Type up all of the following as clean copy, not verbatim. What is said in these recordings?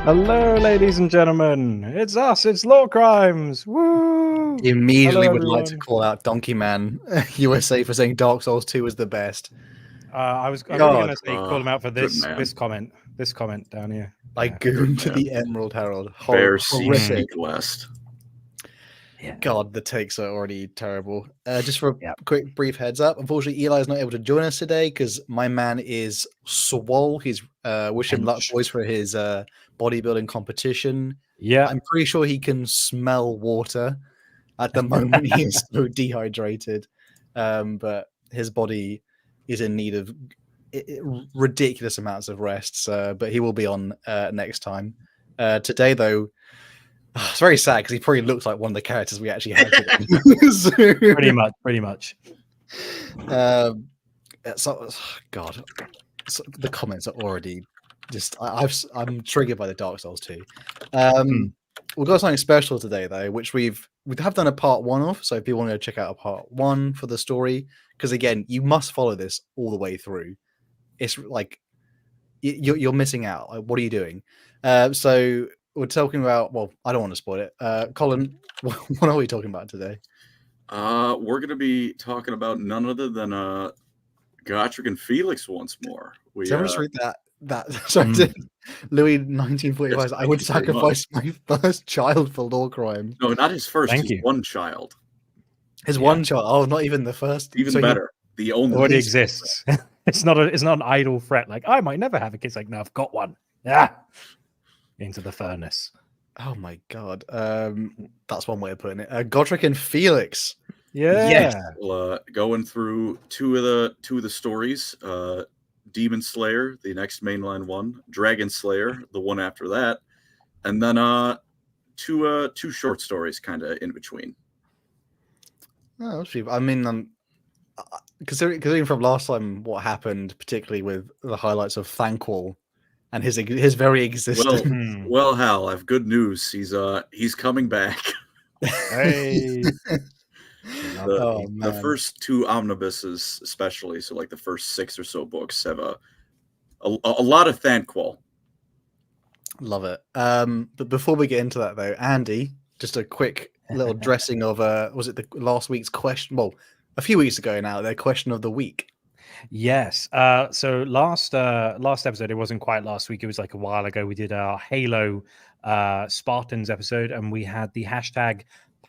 Hello, ladies and gentlemen. It's us. It's Lorecrimes. Woo! Immediately Hello, would like to everyone. call out Donkey Man USA for saying Dark Souls 2 is the best. I was really God. going to say call him out for Good this man. this comment down here. Like Yeah. Goon to man. the Emerald Herald. Bear Horrific. Seek West. Yeah. God, the takes are already terrible. Just for a Yep. quick brief heads up, unfortunately Eli's not able to join us today because my man is swole. He's wish him luck, Hench. boys, for his bodybuilding competition. Yeah. I'm pretty sure he can smell water at the moment. He's so dehydrated, but his body is in need of ridiculous amounts of rests. But he will be on next time. Today, though, it's very sad because he probably looks like one of the characters we actually had today. Pretty much. So, God, the comments are already just. I'm triggered by the Dark Souls 2. We've got something special today, though, which we have done a part 1 of. So if you want to check out a part 1 for the story, because again, you must follow this all the way through. It's like you're missing out. Like, what are you doing? So we're talking about. Well, I don't want to spoil it. Colin, what are we talking about today? We're going to be talking about none other than Gotrek and Felix once more. Someone just read that. Sorry, Louis 1945. Yes, I would sacrifice my first child for Lorecrimes. No, not his first. Thank his you. one child. His one child. Oh, not even the first. Even So better. The only. Already exists. It's not an idle threat. Like I might never have a kid. It's like no, I've got one. Yeah. Into the furnace. Oh my god. That's one way of putting it. Gotrek and Felix. Yeah. Yes. Well, going through two of the stories. Demon Slayer, the next mainline one. Dragon Slayer, the one after that, and then two short stories, kind of in between. Oh, that's true. I mean, considering from last time what happened, particularly with the highlights of Thanquol and his very existence. Well, Hal, I have good news. He's coming back. Hey. The first 2 omnibuses, especially, so like the first 6 or so books, have a lot of Thanquol. Love it. But before we get into that, though, Andy, just a quick little dressing of was it the last week's question? Well, a few weeks ago now, their question of the week. Yes. So last episode, it wasn't quite last week. It was like a while ago. We did our Halo Spartans episode, and we had the hashtag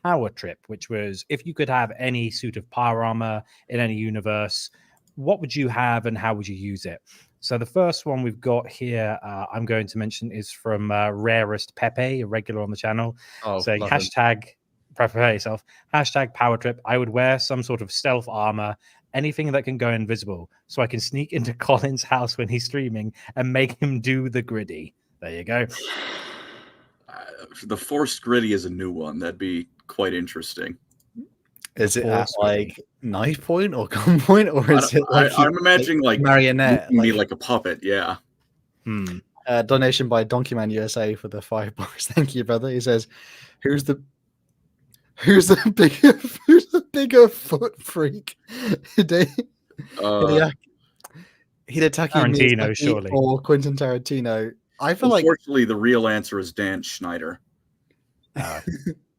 Power Trip, which was if you could have any suit of power armor in any universe, what would you have and how would you use it? So the first one we've got here, I'm going to mention, is from Rarest Pepe, a regular on the channel. So hashtag prepare yourself. Hashtag Power Trip. I would wear some sort of stealth armor, anything that can go invisible, so I can sneak into Colin's house when he's streaming and make him do the gritty. There you go. The forced gritty is a new one. That'd be quite interesting. Is it at like knife point or gunpoint, or is it like I'm imagining like marionette, like a puppet? Yeah. Donation by Donkey Man USA for the $5. Thank you, brother. He says, "Who's the bigger foot freak? Hidetaki Tarantino, surely, or Quentin Tarantino?" I feel unfortunately, the real answer is Dan Schneider.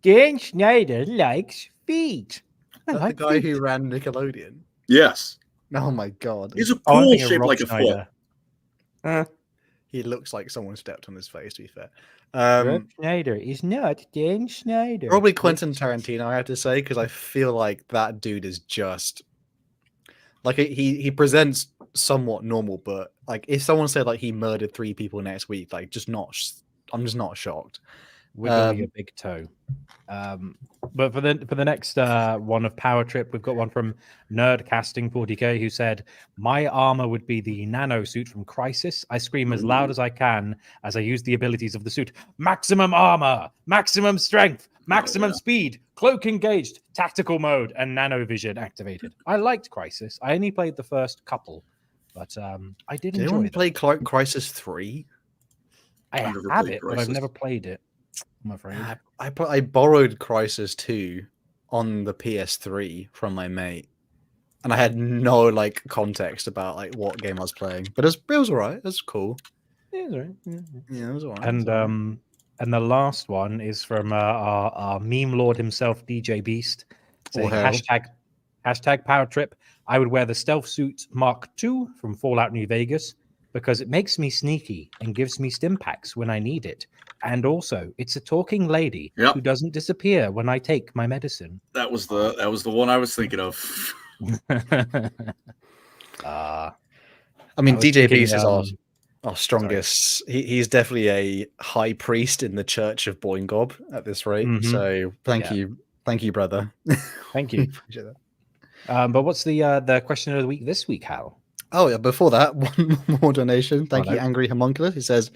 Dan Schneider likes feet. That's the guy who ran Nickelodeon. Yes. Oh my god. He's a pool shaped like a foot. He looks like someone stepped on his face, to be fair. Rob Schneider is not Dan Schneider. Probably Quentin Tarantino, I have to say, because I feel like that dude is just like he presents somewhat normal, but like if someone said like he murdered 3 people next week, like I'm just not shocked. Wiggling a big toe. But for the next one of Power Trip, we've got one from Nerdcasting 40k who said, "My armor would be the nano suit from Crisis. I scream as loud as I can as I use the abilities of the suit. Maximum armor, maximum strength, maximum speed, cloak engaged, tactical mode, and nano vision activated." I liked Crisis. I only played the first couple, but I did enjoy it. Anyone play Crisis 3? I have it, but I've never played it. I'm afraid. I borrowed Crisis 2 on the PS3 from my mate, and I had no like context about like what game I was playing. But it was alright. It was cool. Yeah, it's all right. Yeah. Yeah, it was all right. And the last one is from our meme lord himself, DJ Beast, saying hell. hashtag power trip. I would wear the stealth suit Mark II from Fallout New Vegas because it makes me sneaky and gives me stim packs when I need it. And also, it's a talking lady Yep. who doesn't disappear when I take my medicine. That was the one I was thinking of. I mean, DJ thinking, Beast is our strongest. He's definitely a high priest in the Church of Boingob at this rate. So thank you, brother. Thank you. Appreciate that. But what's the question of the week this week, Hal? Oh yeah, before that, one more donation. Thank you, Angry Homunculus. He says,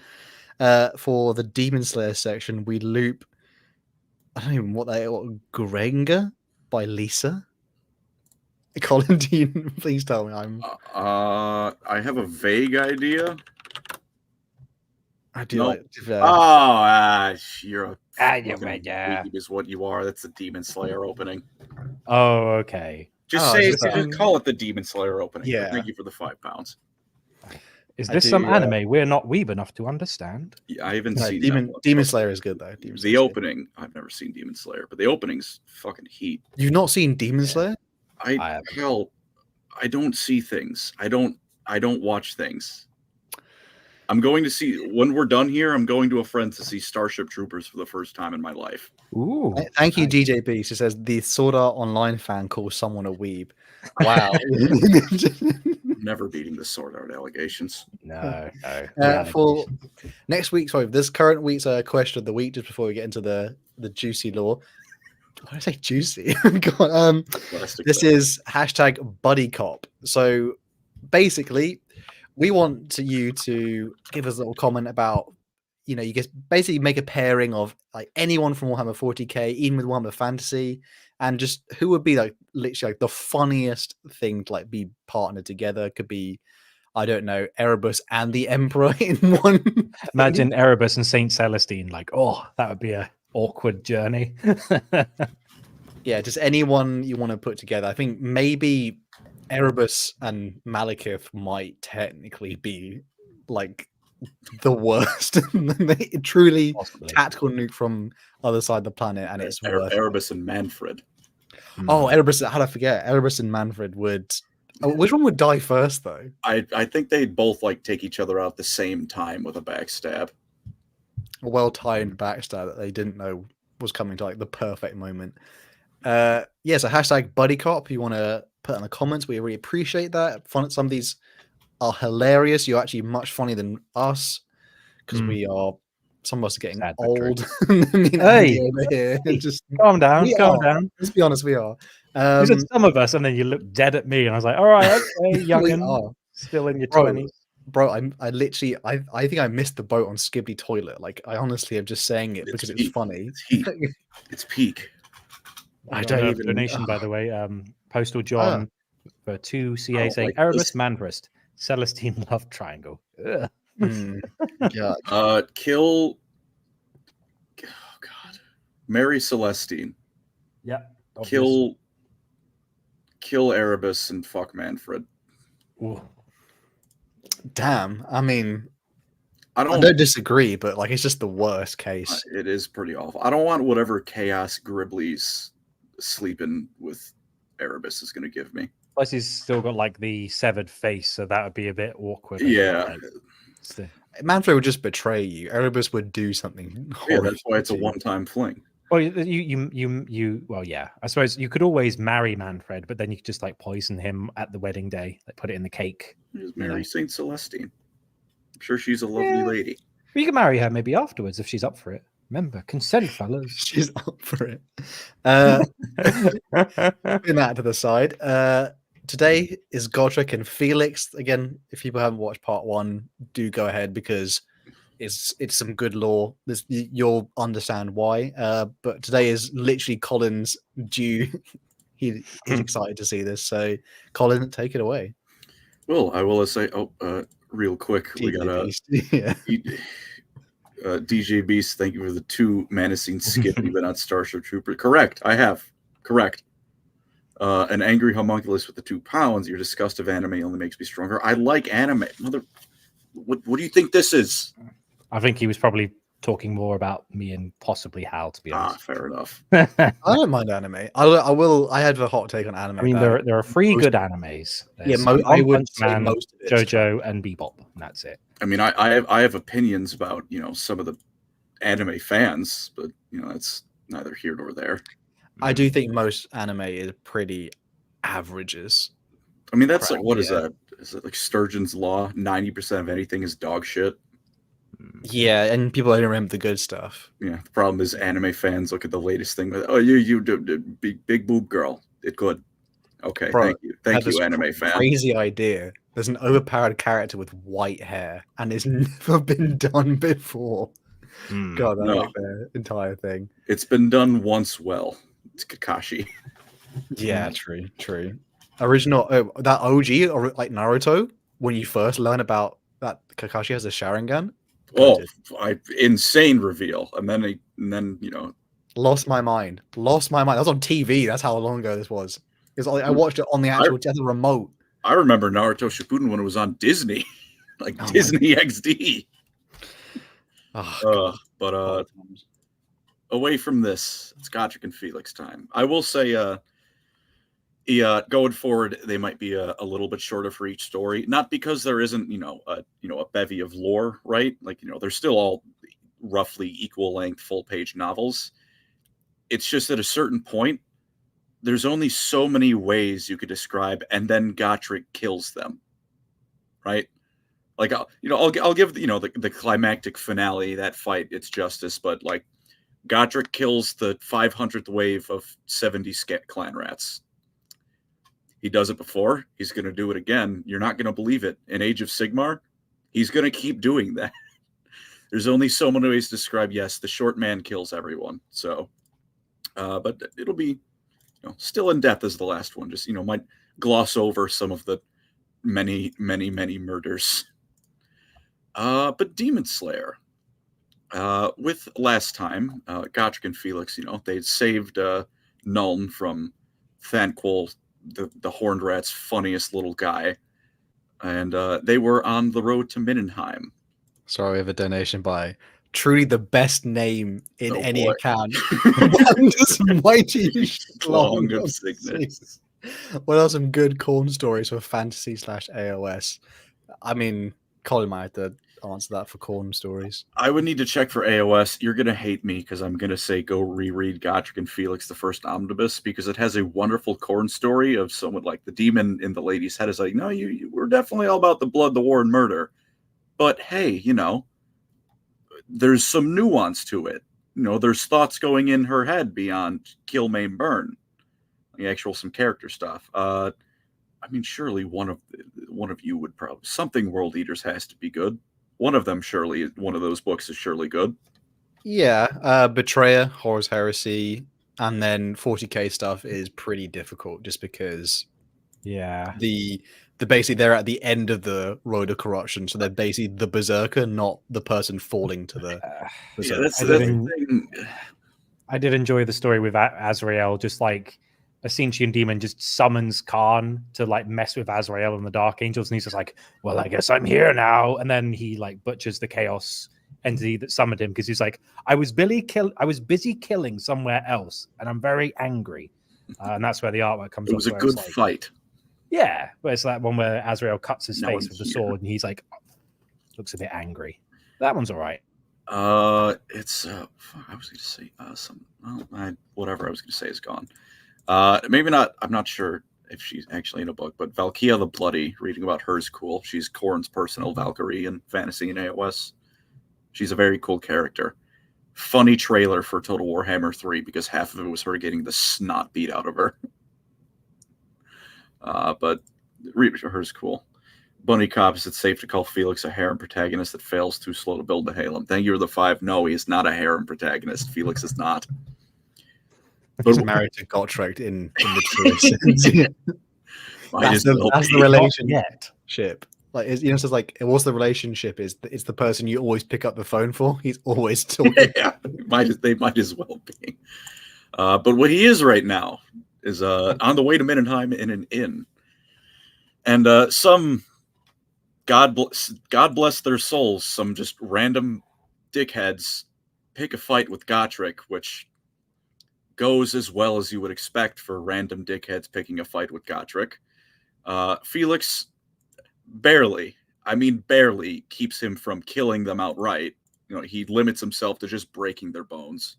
for the Demon Slayer section, we loop. I don't even what Grenga by Lisa. Colin, do you please tell me? I have a vague idea. I do Nope. You're a weeb is what you are. That's the Demon Slayer opening. Oh, okay. Just call it the Demon Slayer opening. Yeah. Thank you for the £5. Is this some anime we're not weeb enough to understand? Yeah, I haven't seen Demon Slayer is good though. The opening, I've never seen Demon Slayer, but the opening's fucking heat. You've not seen Demon Slayer? I don't see things. I don't watch things. I'm going to see when we're done here. I'm going to a friend to see Starship Troopers for the first time in my life. Ooh! Thank you, DJ Beast. It says the Sword Art Online fan calls someone a weeb. Wow! Never beating the Sword Art allegations. No. For next week, this current week's question of the week, just before we get into the juicy lore. Why did I say juicy? God, this is hashtag buddy cop. So basically, we want you to give us a little comment about, you just basically make a pairing of like anyone from Warhammer 40k, even with Warhammer Fantasy, and just who would be like literally like the funniest thing to like be partnered together. Could be, I don't know, Erebus and the Emperor in one. Imagine Erebus and Saint Celestine. Like, that would be a awkward journey. Yeah, just anyone you want to put together. I think maybe Erebus and Malekith might technically be like the worst. Truly possibly. Tactical nuke from other side of the planet, and it's Erebus and Manfred. Oh, Erebus! How did I forget? Erebus and Manfred would. Which one would die first, though? I think they'd both like take each other out at the same time with a backstab. A well-timed backstab that they didn't know was coming to like the perfect moment. So hashtag buddy cop. You want to put in the comments? We really appreciate that. Some of these are hilarious. You're actually much funnier than us because we are. Some of us are getting old. Just calm down. Let's be honest, we are. Some of us, and then you look dead at me, and I was like, "All right, okay, youngin, still in your 20s." Bro, I literally, I think I missed the boat on Skibbly Toilet. Like, I honestly am just saying it because it's funny. It's heat. It's peak. I don't even. Donation, by the way. Postal John for 2 CA saying Erebus Manfred, Celestine love triangle. Kill. Oh God, Mary Celestine. Yeah. Kill Erebus and fuck Manfred. Ooh. Damn. I mean, I don't disagree, but like it's just the worst case. It is pretty awful. I don't want whatever chaos Gribbly's sleeping with Erebus is going to give me. Plus, he's still got like the severed face, so that would be a bit awkward. Yeah. Manfred would just betray you. Erebus would do something. Yeah, that's why it's a one-time fling. Well, well, yeah. I suppose you could always marry Manfred, but then you could just like poison him at the wedding day, like put it in the cake. Just marry Saint Celestine. I'm sure she's a lovely lady. But you can marry her maybe afterwards if she's up for it. Remember, consent, fellas. She's up for it. Putting that to the side. Today is Gotrek and Felix. Again, if people haven't watched part 1, do go ahead because it's some good lore. You'll understand why. But today is literally Colin's due. He's excited to see this. So, Colin, take it away. Well, I will say, real quick, we got DJ Beast. Thank you for the 2 menacing skip even on Starship Trooper. Correct, I have. Correct. An angry homunculus with the £2. Your disgust of anime only makes me stronger. I like anime. What do you think this is? I think he was probably talking more about me and possibly Hal, to be honest. Fair enough. I don't mind anime. I will. I have a hot take on anime. I mean, there are three good animes. There's I would Punch say Man, most of it is JoJo, and Bebop, and that's it. I mean, I have opinions about some of the anime fans, but it's neither here nor there. I do think most anime is pretty averages. I mean, that's like, what is that? Is it like Sturgeon's Law? 90% of anything is dog shit. Yeah, and people don't remember the good stuff. Yeah, the problem is anime fans look at the latest thing with, oh, you do big boob girl. It could. Okay, Bro, thank you, anime fan. Crazy idea. There's an overpowered character with white hair, and it's never been done before. God, I like the entire thing. It's been done once well. It's Kakashi. Yeah, true. Original, that OG, or like Naruto, when you first learn about that Kakashi has a Sharingan. Oh, insane reveal, and then lost my mind. That was on TV. That's how long ago this was. It's like I watched it on the actual remote. I remember Naruto Shippuden when it was on Disney, Disney XD. But away from this, it's Gotrek and Felix time. I will say, going forward, they might be a little bit shorter for each story. Not because there isn't, a bevy of lore, right? Like, they're still all roughly equal length, full page novels. It's just at a certain point, there's only so many ways you could describe, and then Gotrek kills them, right? Like, I'll give the climactic finale, that fight, its justice, but like Gotrek kills the 500th wave of 70 clan rats. He does it before. He's going to do it again. You're not going to believe it. In Age of Sigmar, he's going to keep doing that. There's only so many ways to describe. Yes, the short man kills everyone. So, but it'll be still in depth as the last one. Just might gloss over some of the many murders. But Demon Slayer. With last time, Gotrek and Felix, they'd saved Nuln from Thanquol, the Horned Rat's funniest little guy, and they were on the road to Mindenheim. Sorry, we have a donation by truly the best name in any account. Mighty Schlong of Sickness. What are some good corn stories for fantasy/AOS? I mean, Colin might have to answer that for corn stories. I would need to check for AOS. You're gonna hate me because I'm gonna say go reread Gotrek and Felix, the first omnibus, because it has a wonderful corn story of someone like the demon in the lady's head is like, no, we're definitely all about the blood, the war, and murder, but hey, there's some nuance to it. There's thoughts going in her head beyond kill, maim, burn, some character stuff. I mean, surely one of you would probably, something World Eaters has to be good. One of them, surely, one of those books is surely good. Yeah, Betrayer, Horus Heresy, and then 40k stuff is pretty difficult just because the basically they're at the end of the road of corruption, so they're basically the berserker, not the person falling to the berserker. That's the thing. I did enjoy the story with Azrael, just like a sentient demon just summons Khan to like mess with Azrael and the Dark Angels, and he's just like, well, I guess I'm here now, and then he like butchers the chaos entity that summoned him because he's like, I was busy killing somewhere else, and I'm very angry, and that's where the artwork comes. It was a good fight. Yeah, but it's that one where Azrael cuts his face with the sword, and he's like, looks a bit angry. That one's all right. It's I was going to say whatever I was going to say is gone. Maybe not. I'm not sure if she's actually in a book, but Valkia the Bloody, reading about her is cool. She's Korn's personal Valkyrie in fantasy and AOS. She's a very cool character. Funny trailer for Total Warhammer 3 because half of it was her getting the snot beat out of her. But read her is cool. Bunny Cop, is it safe to call Felix a harem protagonist that fails too slow to build the Halem? Thank you for the 5. No, he is not a harem protagonist. Felix is not. He's married to Gotrek in the truest sense. That's the relationship. Like, it's just like, what's the relationship? It's the person you always pick up the phone for. He's always talking. Yeah, they might as well be. But what he is right now is on the way to Mindenheim in an inn. And some God bless their souls. Some just random dickheads pick a fight with Gotrek, which goes as well as you would expect for random dickheads picking a fight with Gotrek. Felix barely keeps him from killing them outright. He limits himself to just breaking their bones.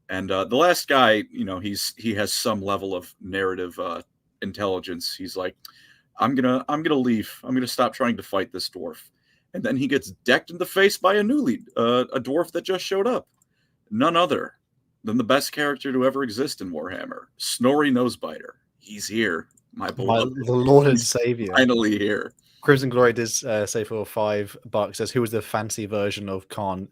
And the last guy, he has some level of narrative intelligence. He's like, I'm gonna leave. I'm gonna stop trying to fight this dwarf. And then he gets decked in the face by a dwarf that just showed up. None other than the best character to ever exist in Warhammer, Snorri Nosebiter. He's here, the Lord and Savior. Finally here. Crimson Glory does say for $5 says, who was the fancy version of Khan?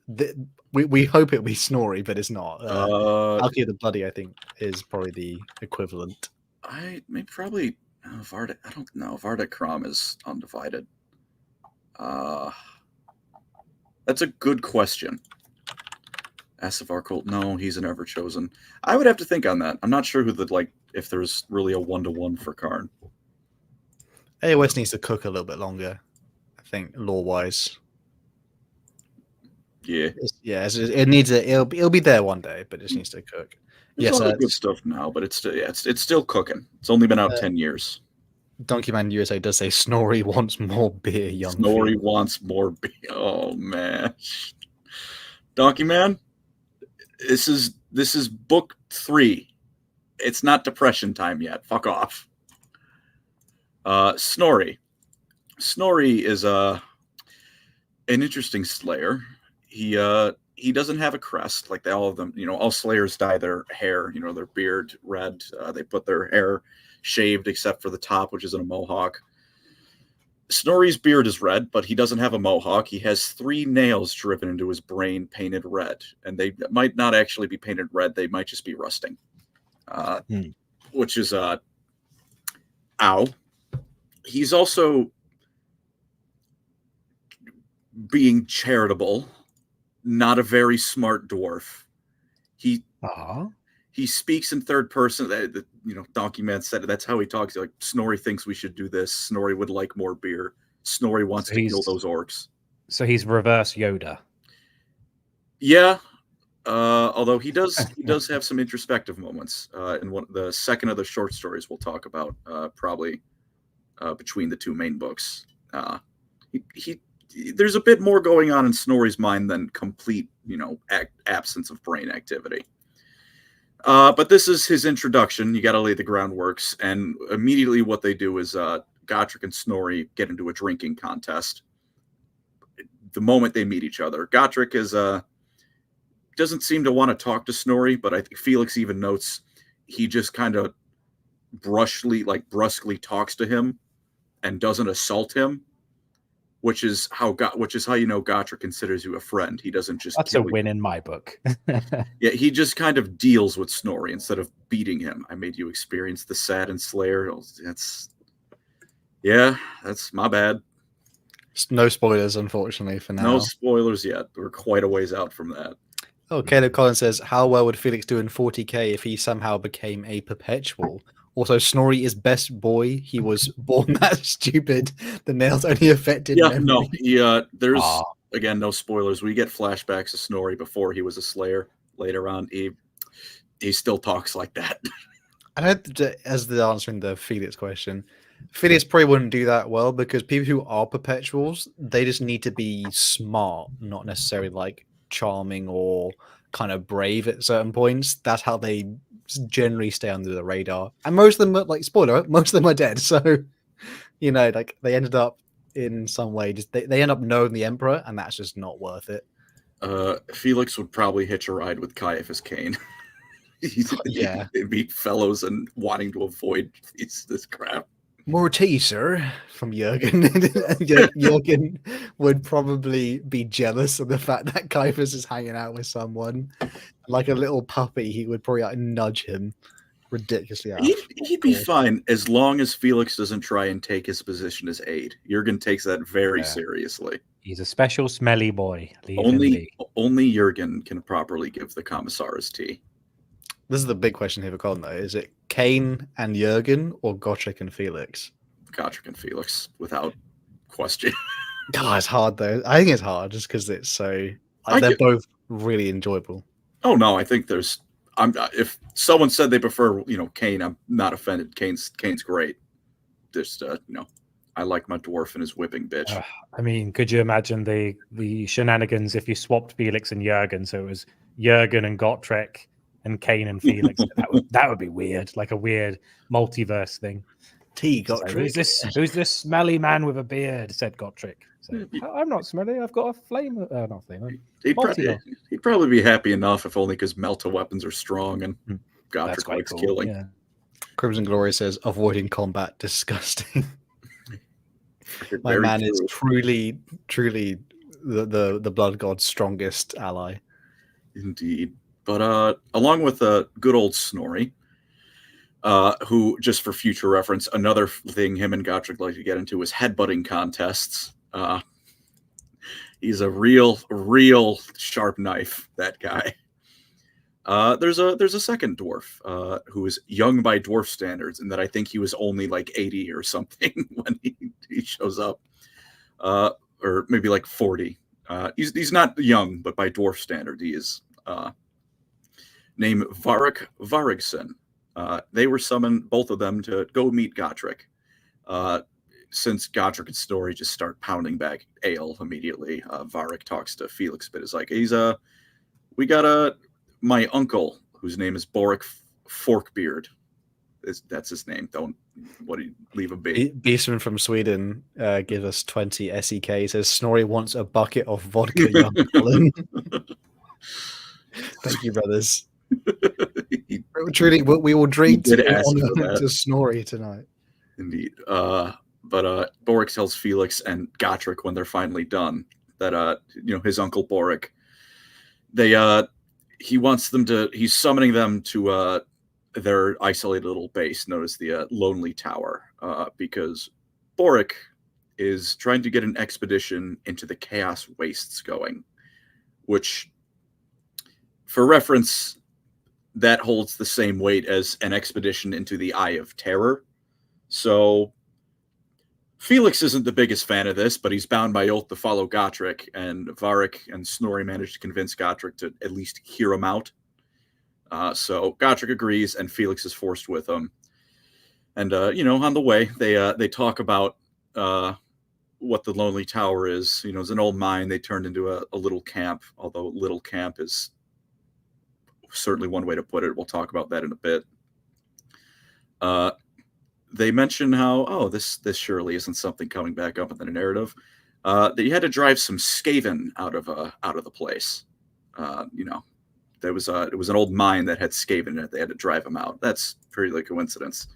We hope it'll be Snorri, but it's not. Alki the Bloody, I think, is probably the equivalent. Probably Vardek. I don't know. Vardek Kram is undivided. That's a good question. Asivar Colt. No, he's an Everchosen. I would have to think on that. I'm not sure if there's really a 1-to-1 for Karn. AOS needs to cook a little bit longer, I think, lore-wise. Yeah. It needs it'll be there one day, but it just needs to cook. There's a lot of good stuff now, but it's still cooking. It's only been out 10 years. Donkey Man USA does say Snorri wants more beer, young Snorri wants more beer. Oh man. Donkey Man, this is book 3. It's not depression time yet. Fuck off. Snorri. Snorri is an interesting Slayer. He doesn't have a crest like all of them. All Slayers dye their hair, their beard red. They put their hair shaved except for the top, which isn't a mohawk. Snorri's beard is red, but he doesn't have a mohawk. He has 3 nails driven into his brain painted red, and they might not actually be painted red. They might just be rusting, which is ow. He's also being charitable, not a very smart dwarf. He speaks in third person. Donkey Man said it. That's how he talks. Like, Snorri thinks we should do this. Snorri would like more beer. Snorri wants to kill those orcs. So he's reverse Yoda. Yeah. Although he does have some introspective moments in the second of the short stories we'll talk about probably between the 2 main books. There's a bit more going on in Snorri's mind than complete absence of brain activity. But this is his introduction. You got to lay the groundworks, and immediately what they do is Gotrek and Snorri get into a drinking contest. The moment they meet each other, Gotrek doesn't seem to want to talk to Snorri, but I think Felix even notes he just kind of brusquely talks to him and doesn't assault him, which is how Gotrek considers you a friend. He doesn't just That's a win in my book. Yeah, he just kind of deals with Snorri instead of beating him. I made you experience the sad and Slayer. That's my bad. No spoilers, unfortunately, for now. No spoilers yet. We're quite a ways out from that. Oh, Caleb Collins says, how well would Felix do in 40k if he somehow became a perpetual? Also, Snorri is best boy. He was born that stupid. The nails only affected memory. No. There's, again, no spoilers. We get flashbacks of Snorri before he was a Slayer. Later on, he still talks like that. As the answer in the Felix question, Felix probably wouldn't do that well because people who are perpetuals, they just need to be smart, not necessarily like charming or kind of brave at certain points. That's how they generally stay under the radar. And most of them are, like, spoiler, most of them are dead. So, like, they ended up in some way, just they end up knowing the Emperor, and that's just not worth it. Felix would probably hitch a ride with Caiaphas Cain. They'd be fellows and wanting to avoid this crap. More tea, sir, from Jurgen. Jurgen would probably be jealous of the fact that Caiaphas is hanging out with someone. Like a little puppy, he would probably nudge him ridiculously out. He'd be fine as long as Felix doesn't try and take his position as aide. Jurgen takes that very seriously. He's a special smelly boy. Only Jurgen can properly give the Commissar's tea. This is the big question here for Colin, though. Is it Cain and Jurgen or Gotrek and Felix? Gotrek and Felix, without question. God, it's hard though. I think it's hard just because it's so. They're both really enjoyable. Oh no, I think there's. If someone said they prefer, Kane, I'm not offended. Kane's great. Just I like my dwarf and his whipping bitch. I mean, could you imagine the shenanigans if you swapped Felix and Jurgen? So it was Jurgen and Gotrek and Kane and Felix. that would be weird, like a weird multiverse thing. Gotrek. Who's this smelly man with a beard? Said Gotrek. So, I'm not smelly. I've got a flame. Not flame. He'd probably be happy enough, if only because Melta weapons are strong and Gotrek likes killing. Yeah. Crimson Glory says avoiding combat disgusting. My man true. Is truly the blood god's strongest ally. Indeed. But along with good old Snorri, who, just for future reference, another thing him and Gotrek like to get into is headbutting contests. He's a real sharp knife, that guy. There's a second dwarf who is young by dwarf standards, and that I think he was only like 80 or something when he shows up, or maybe like 40. He's not young, but by dwarf standard he is. Named Varric Varrigsson. They were summoned, both of them, to go meet Gotrek. Since Gotrek and Snorri just start pounding back ale immediately, Varric talks to Felix, but is like, we got my uncle, whose name is Boric Forkbeard. That's his name. Leave him be. Beastman from Sweden gives us 20 SEK. Says Snorri wants a bucket of vodka, young Colin. Thank you, brothers. Truly, we will drink to Snorri tonight. Indeed. But Boric tells Felix and Gotrek when they're finally done that his uncle Boric, he's summoning them to their isolated little base known as the Lonely Tower, because Boric is trying to get an expedition into the Chaos Wastes going, which, for reference, that holds the same weight as an expedition into the Eye of Terror. So Felix isn't the biggest fan of this, but he's bound by oath to follow Gotrek, and Varric and Snorri managed to convince Gotrek to at least hear him out. So Gotrek agrees, and Felix is forced with him. And on the way, they talk about what the Lonely Tower is. It's an old mine they turned into a little camp, although little camp is certainly one way to put it. We'll talk about that in a bit. They mention how, this surely isn't something coming back up in the narrative, that you had to drive some Skaven out of the place. It was an old mine that had Skaven in it. They had to drive them out. That's purely coincidence.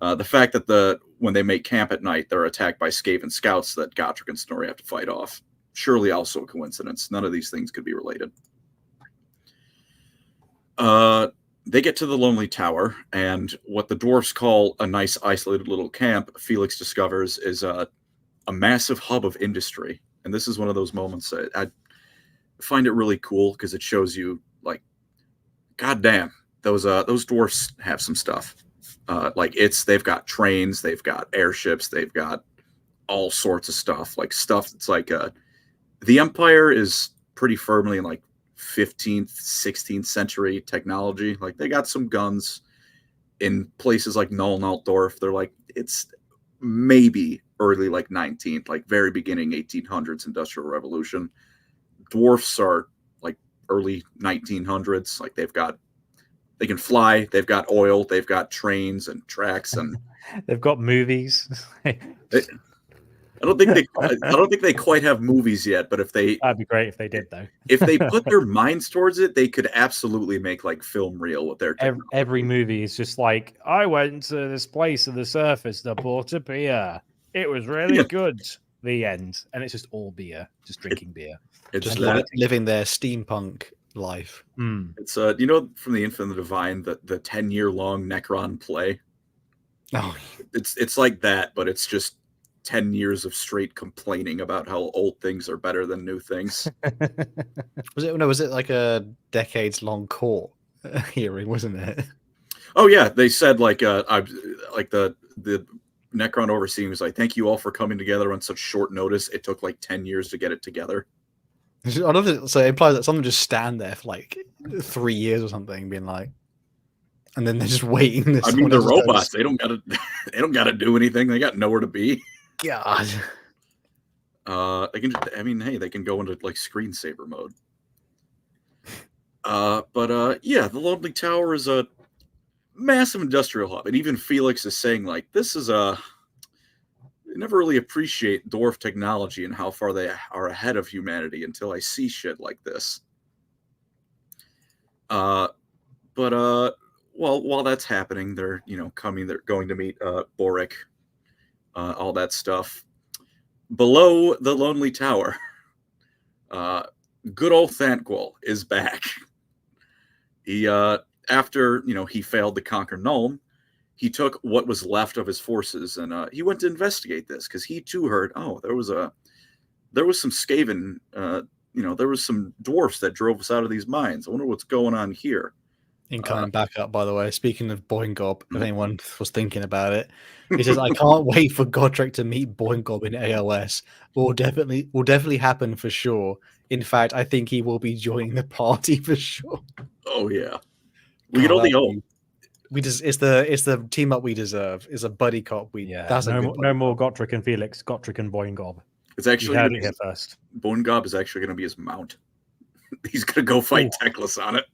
The fact that when they make camp at night, they're attacked by Skaven scouts that Gotrek and Snorri have to fight off. Surely also a coincidence. None of these things could be related. They get to the Lonely Tower, and what the dwarfs call a nice isolated little camp, Felix discovers is a massive hub of industry. And this is one of those moments I find it really cool, because it shows you, like, goddamn, those dwarfs have some stuff. They've got trains, they've got airships, they've got all sorts of stuff. Like stuff that's like the Empire is pretty firmly in like 15th, 16th century technology. Like they got some guns in places like Null and Altdorf. They're like, it's maybe early like 19th, like very beginning 1800s Industrial Revolution. Dwarfs are like early 1900s. Like they can fly, they've got oil, they've got trains and tracks, and they've got movies. I don't think they quite have movies yet, but that'd be great if they did, though. If they put their minds towards it, they could absolutely make like film reel with their technology. Every movie is just like, I went to this place on the surface that bought a beer. It was really good. The end. And it's just all beer, just drinking beer. It's just living their steampunk life. It's from the Infinite Divine, the 10-year-long Necron play. Oh, it's like that, but it's just 10 years of straight complaining about how old things are better than new things. Was it like a decades-long court hearing, wasn't it? Oh yeah, they said like the Necron overseeing was like, "Thank you all for coming together on such short notice. It took like 10 years to get it together." I love it. So it implies that someone just stand there for like 3 years or something, being like, and then they're just waiting. I mean, they're robots. They don't gotta they don't gotta do anything. They got nowhere to be. God. They can. I mean, hey, they can go into like screensaver mode. But yeah, the Lonely Tower is a massive industrial hub, and even Felix is saying like, this is a. I never really appreciate dwarf technology and how far they are ahead of humanity until I see shit like this. But while that's happening, they're coming. They're going to meet Boric, all that stuff. Below the Lonely Tower, good old Thantquil is back. He after he failed to conquer Nuln, he took what was left of his forces and he went to investigate this because he too heard, oh, there was some Skaven, there was some dwarfs that drove us out of these mines. I wonder what's going on here. Incoming backup, by the way. Speaking of Boingob, if anyone was thinking about it, he says, "I can't wait for Gotrek to meet Boingob in AOS. Will definitely happen for sure. In fact, I think he will be joining the party for sure." Oh yeah, we can only hope. It's the team up we deserve. It's a buddy cop. That's no more Gotrek and Felix. Gotrek and Boingob. It's actually heard it here first. Boingob is actually going to be his mount. He's going to go fight Teclis on it.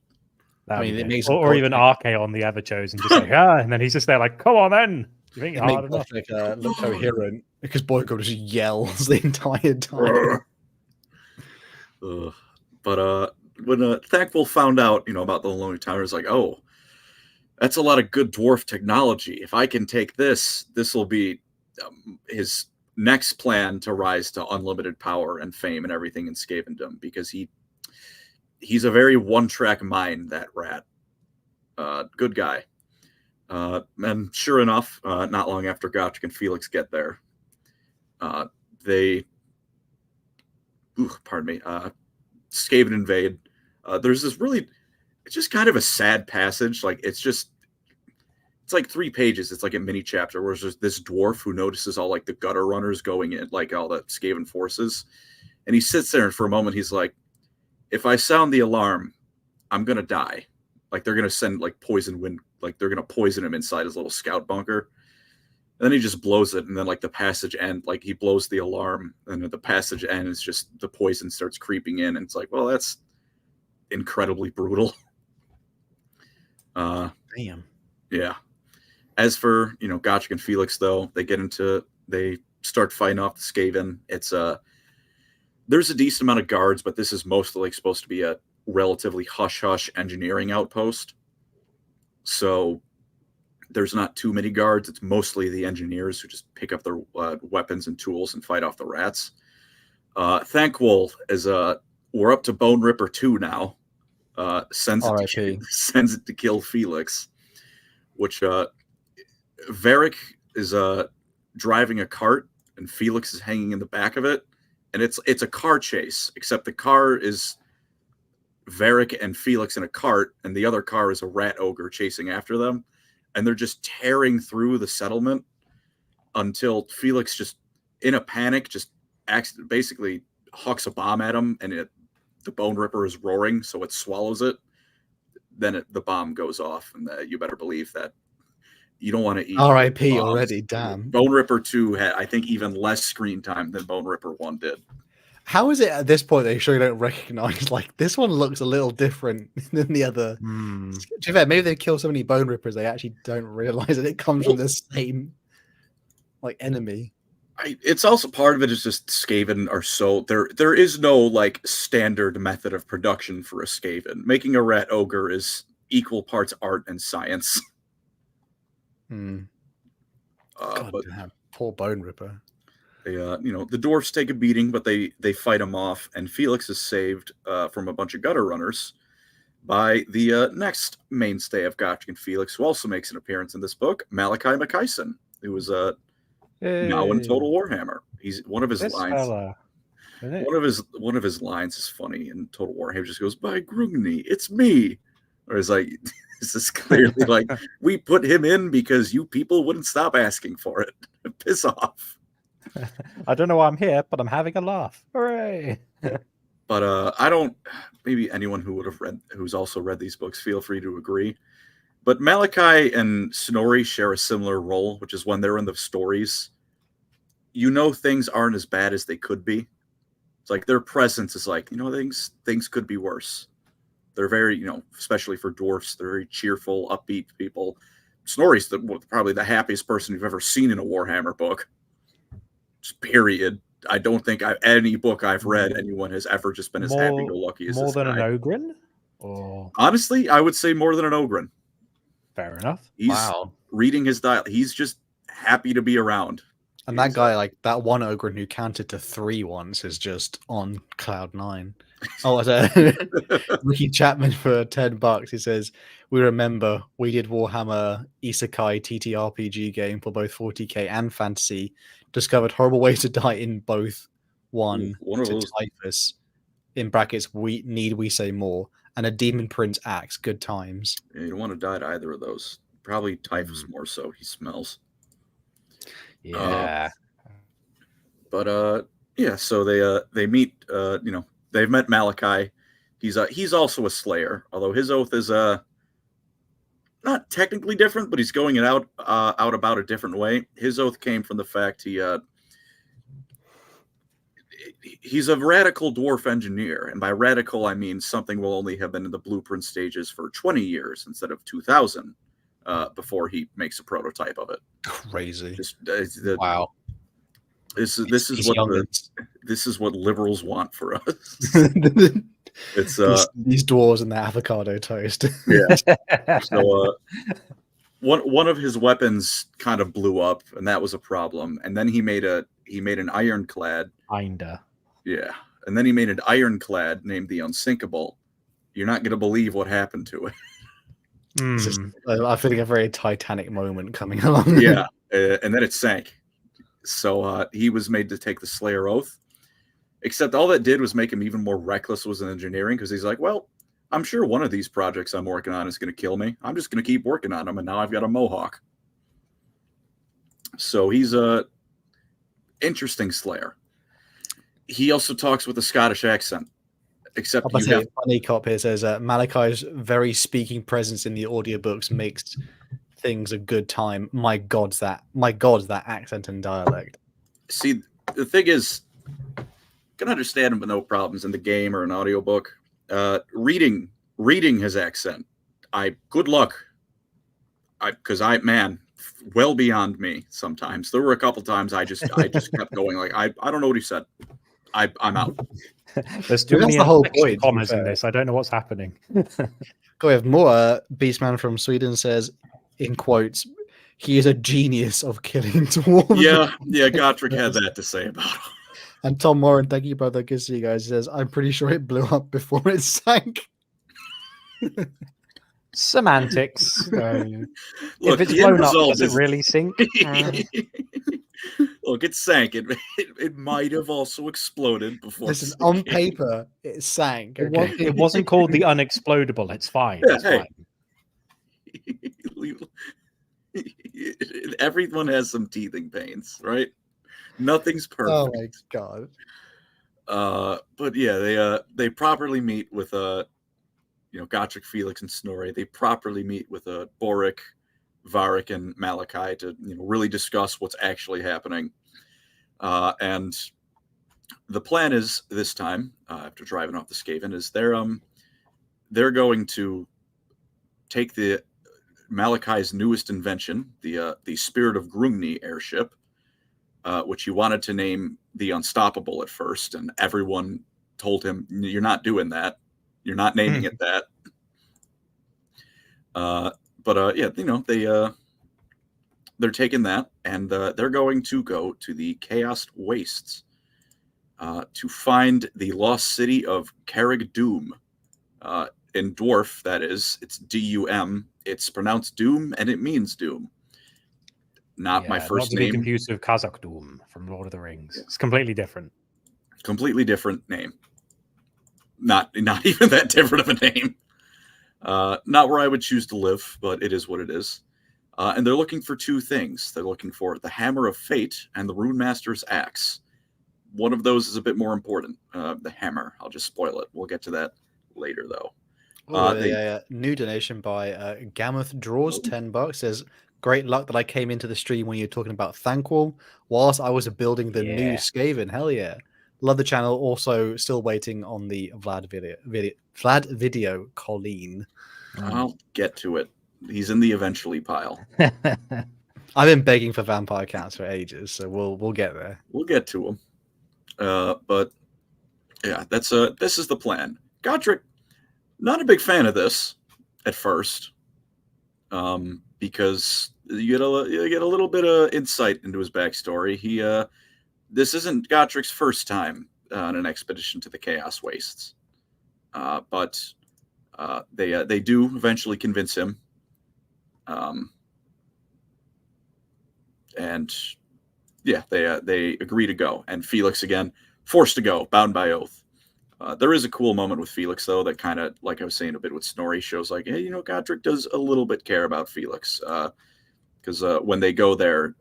It makes or even Arche on the Everchosen, just like, and then he's just there like, come on then. You think you're hard enough? Look coherent because Boingob just yells the entire time. But when Thackwell found out, about the Lonely Tower, he's like, oh, that's a lot of good dwarf technology. If I can take this will be his next plan to rise to unlimited power and fame and everything in Skavendom, because he's a very one-track mind, that rat. Good guy. And sure enough, not long after Gotrek and Felix get there, Skaven invade. There's this it's just kind of a sad passage. Like, it's like 3 pages. It's like a mini chapter where there's this dwarf who notices all like the gutter runners going in, like all the Skaven forces. And he sits there and for a moment he's like, if I sound the alarm, I'm going to die. Like, they're going to send like poison wind, like they're going to poison him inside his little scout bunker. And then he just blows it. And then like the passage end, like he blows the alarm and at the passage end is just the poison starts creeping in. And it's like, well, that's incredibly brutal. Damn. Yeah. As for, Gotrek and Felix, though, they start fighting off the Skaven. It's there's a decent amount of guards, but this is mostly supposed to be a relatively hush-hush engineering outpost. So there's not too many guards. It's mostly the engineers who just pick up their weapons and tools and fight off the rats. Thackwell is we're up to Bone Ripper 2 now. Sends it to kill Felix, which Varric is driving a cart and Felix is hanging in the back of it. And it's a car chase, except the car is Varric and Felix in a cart, and the other car is a rat ogre chasing after them. And they're just tearing through the settlement until Felix, just in a panic, just basically hucks a bomb at him, and the Bone Ripper is roaring, so it swallows it. Then the bomb goes off, and you better believe that you don't want to eat. R.I.P. already, damn. Bone Ripper 2 had, I think, even less screen time than Bone Ripper 1 did. How is it at this point they sure you don't recognize, like, this one looks a little different than the other? To be fair, maybe they kill so many Bone Rippers they actually don't realize that it comes from the same, like, enemy. It's also part of it is just Skaven are so... There is no, like, standard method of production for a Skaven. Making a rat ogre is equal parts art and science. God damn, poor Bone Ripper. They, the dwarfs take a beating, but they fight him off, and Felix is saved from a bunch of gutter runners by the next mainstay of Gotrek and Felix, who also makes an appearance in this book, Malachi McKyson, who is now in Total Warhammer. He's one of his lines. One of his lines is funny in Total Warhammer. Just goes, "By Grugni, it's me," or he's like, This is clearly like, we put him in because you people wouldn't stop asking for it. Piss off. I don't know why I'm here, but I'm having a laugh. Hooray! But I don't. Maybe anyone who's also read these books, feel free to agree. But Malachi and Snorri share a similar role, which is when they're in the stories, things aren't as bad as they could be. It's like their presence is like, things could be worse. They're very, especially for dwarfs, they're very cheerful, upbeat people. Snorri's probably the happiest person you've ever seen in a Warhammer book. Just period. I don't think any book I've read, anyone has ever just been as happy-go-lucky as this guy. More than an Ogren? Or... Honestly, I would say more than an Ogren. Fair enough. He's reading his dial. He's just happy to be around. And that guy, like that one Ogren who counted to 3 once, is just on cloud 9. Oh, Ricky Chapman for $10. He says, "We remember we did Warhammer Isekai TTRPG game for both 40k and fantasy. Discovered horrible ways to die in both. One of to those. typhus. In brackets, we say more. And a demon prince axe. Good times." Yeah, you don't want to die to either of those. Probably typhus more so. He smells. Yeah. Yeah. So they meet. They've met Malachi. He's also a Slayer, although his oath is not technically different, but he's going it out about a different way. His oath came from the fact he's a radical dwarf engineer, and by radical I mean something will only have been in the blueprint stages for 20 years instead of 2,000 before he makes a prototype of it. Crazy. Wow. This is what liberals want for us. It's these dwarves and the avocado toast. Yeah. So one of his weapons kind of blew up, and that was a problem. And then he made an ironclad. Kinda. Yeah. And then he made an ironclad named the Unsinkable. You're not going to believe what happened to it. I feel like a very Titanic moment coming along. Yeah. And then it sank. So he was made to take the Slayer oath. Except all that did was make him even more reckless with his engineering, because he's like, well, I'm sure one of these projects I'm working on is going to kill me. I'm just going to keep working on them, and now I've got a mohawk. So he's a interesting Slayer. He also talks with a Scottish accent. Except funny cop here says Malachi's very speaking presence in the audiobooks makes things a good time. My God, that accent and dialect. See, the thing is, I can understand him with no problems in the game or an audiobook. Reading his accent, good luck. Because well beyond me sometimes. There were a couple times I just kept going like, I don't know what he said. I'm out. There's too many commas in this. I don't know what's happening. We have more. Beastman from Sweden says, in quotes, "He is a genius of killing dwarves." Yeah, Gotrek had that to say about him. And Tom Moran, thank you, brother. Good to see you guys. He says, "I'm pretty sure it blew up before it sank." Semantics. Look, if it's blown up, does it really sink? Look, it sank. It might have also exploded before. Listen, on paper, it sank. Okay? It wasn't called the unexplodable. It's fine. Yeah, it's fine. Everyone has some teething pains, right? Nothing's perfect. Oh my God. But yeah, they properly meet with Gotrek Felix and Snorri. They properly meet with Boric, Varric, and Malachi to really discuss what's actually happening. And the plan is this time, after driving off the Skaven, is they're going to take Malachi's newest invention, the Spirit of Grungni airship, which he wanted to name the Unstoppable at first, and everyone told him, "You're not doing that. You're not naming it that." They're taking that, and they're going to go to the Chaos Wastes to find the lost city of Carrig Doom. In Dwarf, that is, it's D-U-M. It's pronounced Doom, and it means Doom. Not my first name. Not to be confused with Kazakh Doom from Lord of the Rings. Yeah. It's completely different. Completely different name. Not even that different of a name. Not where I would choose to live, but it is what it is. And they're looking for two things. They're looking for the Hammer of Fate and the Rune Master's Axe. One of those is a bit more important. The hammer. I'll just spoil it. We'll get to that later, though. New donation by Gammoth Draws, $10. Says, great luck that I came into the stream when you were talking about Thankwall whilst I was building the new Skaven. Hell yeah. Love the channel. Also, still waiting on the Vlad video, Colleen. I'll get to it. He's in the eventually pile. I've been begging for vampire counts for ages, so we'll get there. We'll get to him. But yeah, this is the plan. Gotrek, not a big fan of this at first, because you get a little bit of insight into his backstory. This isn't Gotrek's first time on an expedition to the Chaos Wastes, but they do eventually convince him, and yeah, they agree to go. And Felix, again, forced to go, bound by oath. There is a cool moment with Felix, though, that kind of, like I was saying a bit with Snorri, shows like, hey, Gotrek does a little bit care about Felix. Because when they go there,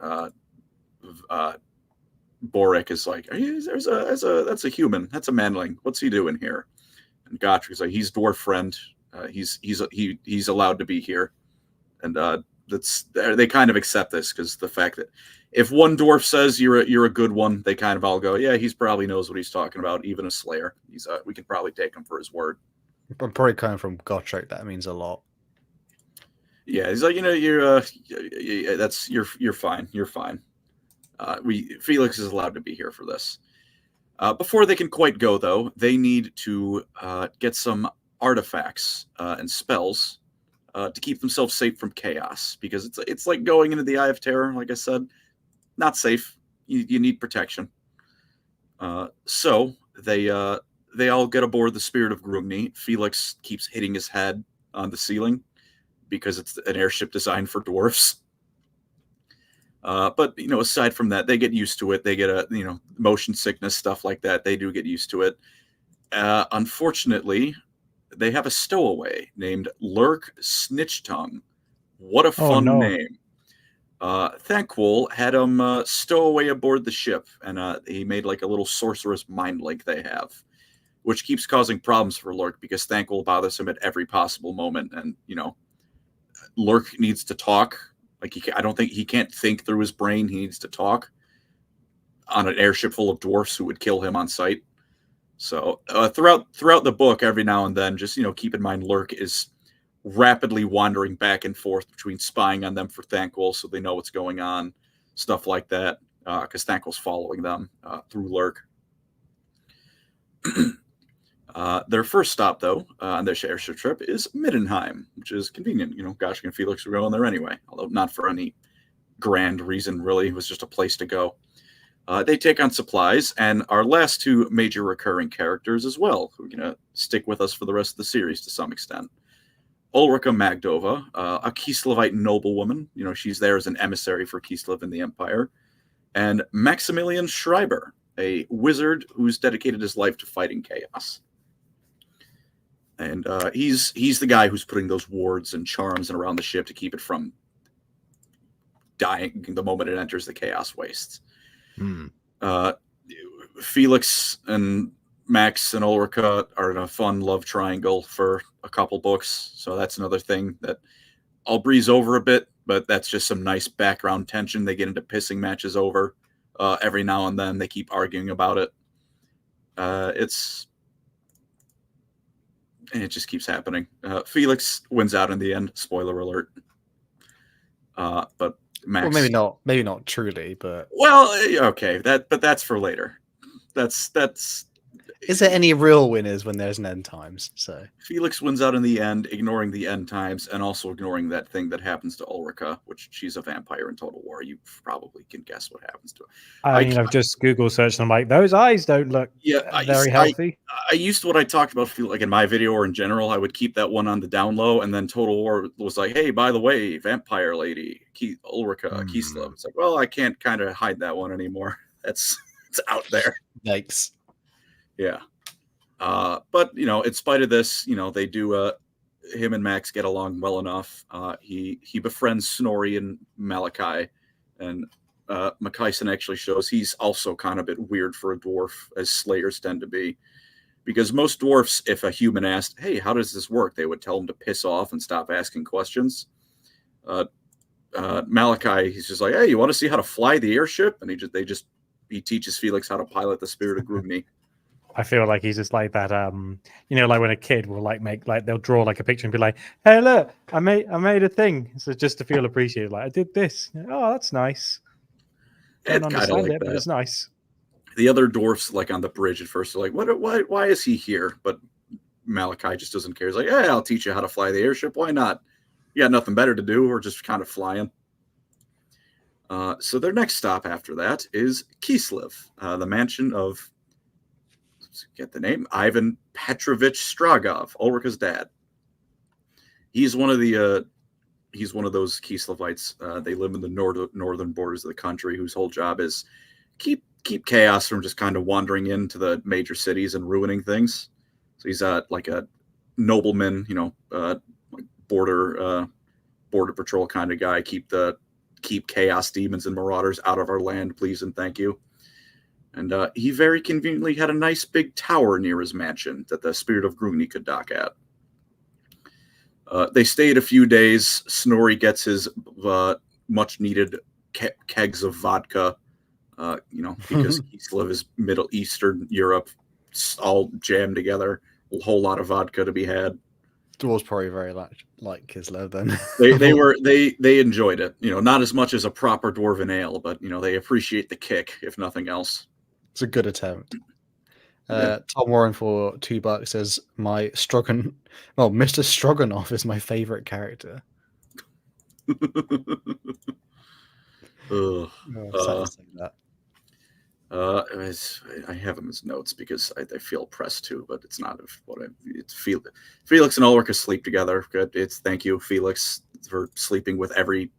Boric is like, hey, that's a human. That's a manling. What's he doing here? And Gotrek's like, he's dwarf friend. He's allowed to be here. And they kind of accept this, because the fact that if one dwarf says you're a good one, they kind of all go, yeah, he's probably knows what he's talking about. Even a Slayer, we can probably take him for his word. I'm probably coming from Gotrek. That means a lot. Yeah, he's like, you're fine. You're fine. Felix is allowed to be here for this. Before they can quite go, though, they need to get some artifacts and spells to keep themselves safe from chaos, because it's like going into the Eye of Terror. Like I said, not safe. You need protection. So they all get aboard the Spirit of Grungni. Felix keeps hitting his head on the ceiling because it's an airship designed for dwarfs. But aside from that, they get used to it. They get motion sickness, stuff like that. They do get used to it. Unfortunately, they have a stowaway named Lurk Snitchtongue. What a fun name. Thankwall had him stow away aboard the ship, and he made like a little sorceress mind link they have, which keeps causing problems for Lurk, because Thankwall bothers him at every possible moment. And, Lurk needs to talk. Like, I don't think he can't think through his brain. He needs to talk on an airship full of dwarfs who would kill him on sight. So throughout the book, every now and then, just keep in mind Lurk is rapidly wandering back and forth between spying on them for Thankwall, so they know what's going on, stuff like that, because Thankwall's following them through Lurk. Their first stop, though, on their airship trip is Middenheim, which is convenient. Gotrek and Felix were going there anyway, although not for any grand reason, really. It was just a place to go. They take on supplies, and our last two major recurring characters as well, who are going to stick with us for the rest of the series to some extent. Ulrika Magdova, a Kislevite noblewoman. She's there as an emissary for Kislev in the Empire. And Maximilian Schreiber, a wizard who's dedicated his life to fighting chaos. And he's the guy who's putting those wards and charms around the ship to keep it from dying the moment it enters the Chaos Wastes. Felix and Max and Ulrika are in a fun love triangle for a couple books, so that's another thing that I'll breeze over a bit, but that's just some nice background tension they get into pissing matches over every now and then. They keep arguing about it. It just keeps happening. Felix wins out in the end. Spoiler alert. But Max, well, maybe not truly, but okay. But that's for later. That's. Is there any real winners when there's an end times? So Felix wins out in the end, ignoring the end times, and also ignoring that thing that happens to Ulrika, which she's a vampire in Total War. You probably can guess what happens to her. I've just Google searched, and I'm like, those eyes don't look very healthy. I used what I talked about, like in my video or in general, I would keep that one on the down low, and then Total War was like, hey, by the way, vampire lady, Ulrika, Kislev. It's like, well, I can't kind of hide that one anymore. It's out there. Yikes. Yeah. But, in spite of this, they do him and Max get along well enough. He befriends Snorri and Malachi, and Makaisen actually shows he's also kind of a bit weird for a dwarf, as Slayers tend to be. Because most dwarfs, if a human asked, hey, how does this work? They would tell him to piss off and stop asking questions. Malachi, he's just like, hey, you want to see how to fly the airship? And he teaches Felix how to pilot the Spirit of Grugni. I feel like he's just like that. Like when a kid will they'll draw like a picture and be like, "Hey, look, I made a thing." So just to feel appreciated, like I did this. Oh, that's nice. I don't understand it, but it's nice. The other dwarfs, like on the bridge at first, are like, why is he here? But Malachi just doesn't care. He's like, yeah, I'll teach you how to fly the airship. Why not? You got nothing better to do, or just kind of flying. So their next stop after that is Kislev, the mansion of, let's get the name, Ivan Petrovich Stragov, Ulrika's dad. He's one of those Kislevites. They live in the northern borders of the country, whose whole job is keep chaos from just kind of wandering into the major cities and ruining things. So he's like a nobleman, border patrol kind of guy. Keep chaos demons and marauders out of our land, please and thank you. And he very conveniently had a nice big tower near his mansion that the Spirit of Grugni could dock at. They stayed a few days. Snorri gets his much needed kegs of vodka. Because Kislev is Middle Eastern Europe, all jammed together, a whole lot of vodka to be had. Dwarves probably very like Kislev then. they enjoyed it, not as much as a proper dwarven ale, but they appreciate the kick, if nothing else. It's a good attempt. Tom Warren for $2 says Mr. Stroganoff is my favorite character. I have him as notes because I feel pressed too, but it's not of what it's Felix and Ulrika sleep together. Good. It's thank you, Felix, for sleeping with every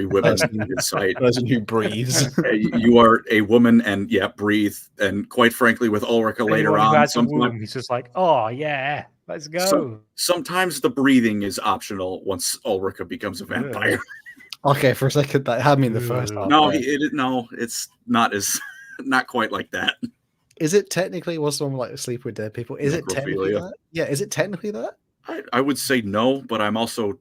woman in sight. Person who breathes. You are a woman, and breathe. And quite frankly, with Ulrika later on, sometimes he's just like, oh yeah, let's go. Sometimes the breathing is optional once Ulrika becomes a vampire. Okay, for a second that had me in the first half. No, it's not quite like that. Is it technically what's wrong with sleep with dead people? Is it technically that? Yeah, is it technically that? I would say no, but I'm also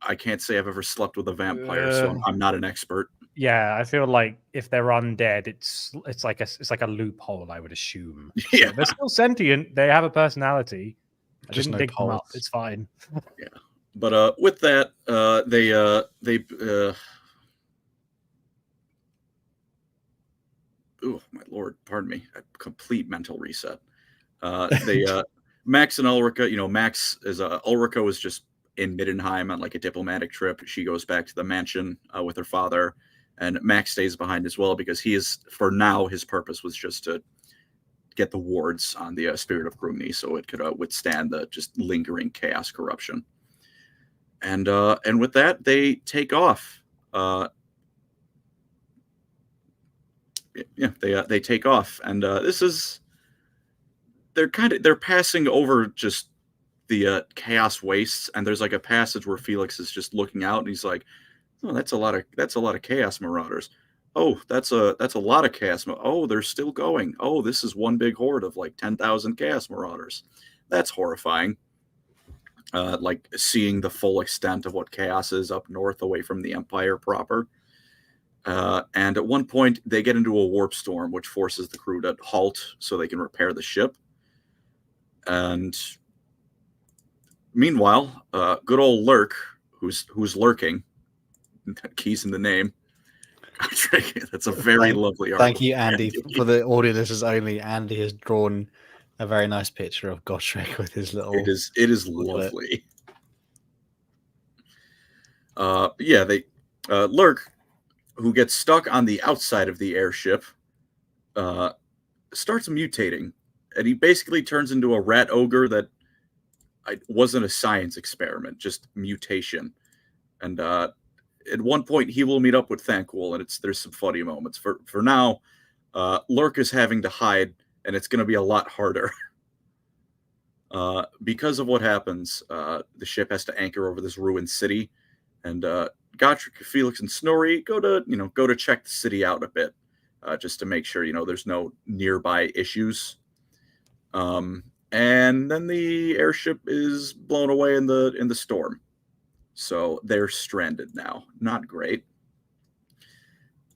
I can't say I've ever slept with a vampire, so I'm not an expert. Yeah, I feel like if they're undead, it's like a loophole, I would assume. Yeah, so they're still sentient. They have a personality. I Just didn't no dig them up. pulse. It's fine. Yeah. But with that, they oh my lord, pardon me, a complete mental reset. Max and Ulrika, Max is Ulrika was just in Middenheim on like a diplomatic trip. She goes back to the mansion with her father, and Max stays behind as well because for now his purpose was just to get the wards on the Spirit of Grugni so it could withstand the just lingering chaos corruption. And with that, they take off. They take off, and they're passing over just the chaos wastes, and there's like a passage where Felix is just looking out, and he's like, "Oh, that's a lot of chaos marauders. Oh, that's a lot of chaos. Oh, they're still going. Oh, this is one big horde of like 10,000 chaos marauders. That's horrifying." Like seeing the full extent of what chaos is up north away from the Empire proper. And at one point, they get into a warp storm, which forces the crew to halt so they can repair the ship. And meanwhile, good old Lurk, who's lurking, keys in the name. That's a very lovely art. Thank you, Andy. For the audio listeners only, Andy has drawn a very nice picture of Gotrek with his little. It is lovely. They Lurk, who gets stuck on the outside of the airship, starts mutating, and he basically turns into a rat ogre that wasn't a science experiment, just mutation. And at one point, he will meet up with Thanquol, and there's some funny moments. For now, Lurk is having to hide, and it's going to be a lot harder. Because of what happens, the ship has to anchor over this ruined city, and Gotrek, Felix, and Snorri go to check the city out a bit, just to make sure there's no nearby issues. And then the airship is blown away in the storm, so they're stranded now. Not great.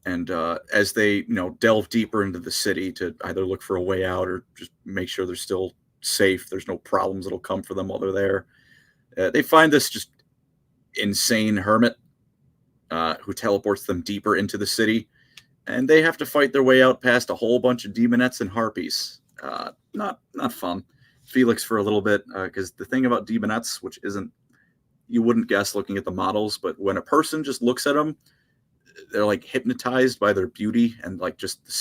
And as they delve deeper into the city to either look for a way out or just make sure they're still safe, there's no problems that'll come for them while they're there, they find this just insane hermit who teleports them deeper into the city, and they have to fight their way out past a whole bunch of demonettes and harpies. Not fun. Felix for a little bit, because the thing about demonettes, which you wouldn't guess looking at the models, but when a person just looks at them, they're like hypnotized by their beauty and like just the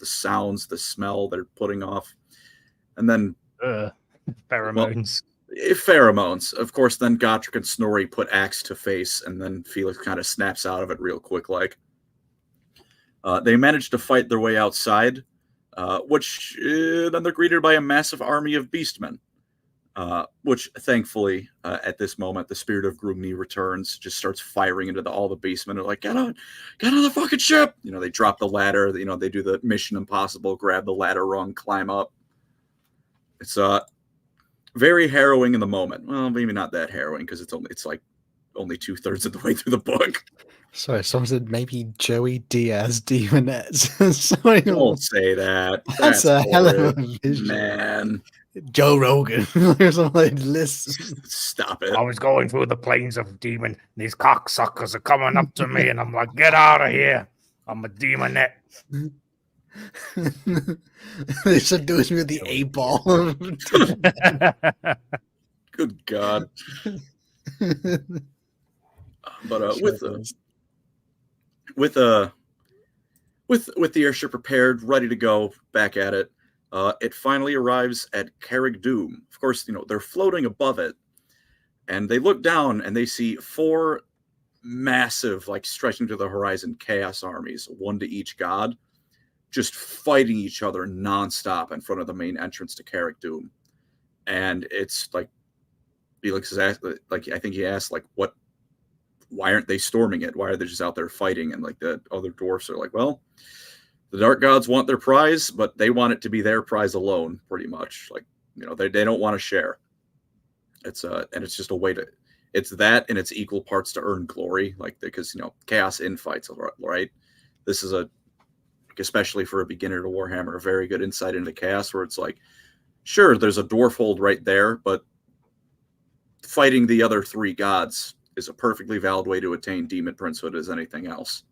sounds, the smell they're putting off. And then pheromones. Pheromones. Of course, then Gotrek and Snorri put axe to face, and then Felix kind of snaps out of it real quick. They managed to fight their way outside, which then they're greeted by a massive army of beastmen. Which thankfully, at this moment, the spirit of Grumni returns, just starts firing into all the beastmen. They're like, get on the fucking ship! They drop the ladder. They do the Mission Impossible, grab the ladder rung, climb up. It's very harrowing in the moment. Well, maybe not that harrowing because it's like only 2/3 of the way through the book. Sorry, someone said maybe Joey Diaz demonettes. Don't say that. That's a hell of a vision, man. Joe Rogan or something. Listen, stop it. I was going through the plains of demon. These cocksuckers are coming up to me, and I'm like, get out of here. I'm a demonette. They seduced me with the 8-ball. Good God. But with the airship prepared, ready to go, back at it, it finally arrives at Carrig Doom. Of course, they're floating above it, and they look down and they see 4 massive, like stretching to the horizon, chaos armies, one to each god, just fighting each other nonstop in front of the main entrance to Carrig Doom. And it's like Felix is asked, like I think he asked, like, why aren't they storming it? Why are they just out there fighting? And like the other dwarfs are like, well, the dark gods want their prize, but they want it to be their prize alone, pretty much. Like, they don't want to share. It's and it's just a way to, it's that and it's equal parts to earn glory, like, because chaos infights, right? This is especially for a beginner to Warhammer, a very good insight into chaos, where it's like, sure, there's a dwarf hold right there, but fighting the other 3 gods is a perfectly valid way to attain demon princehood as anything else.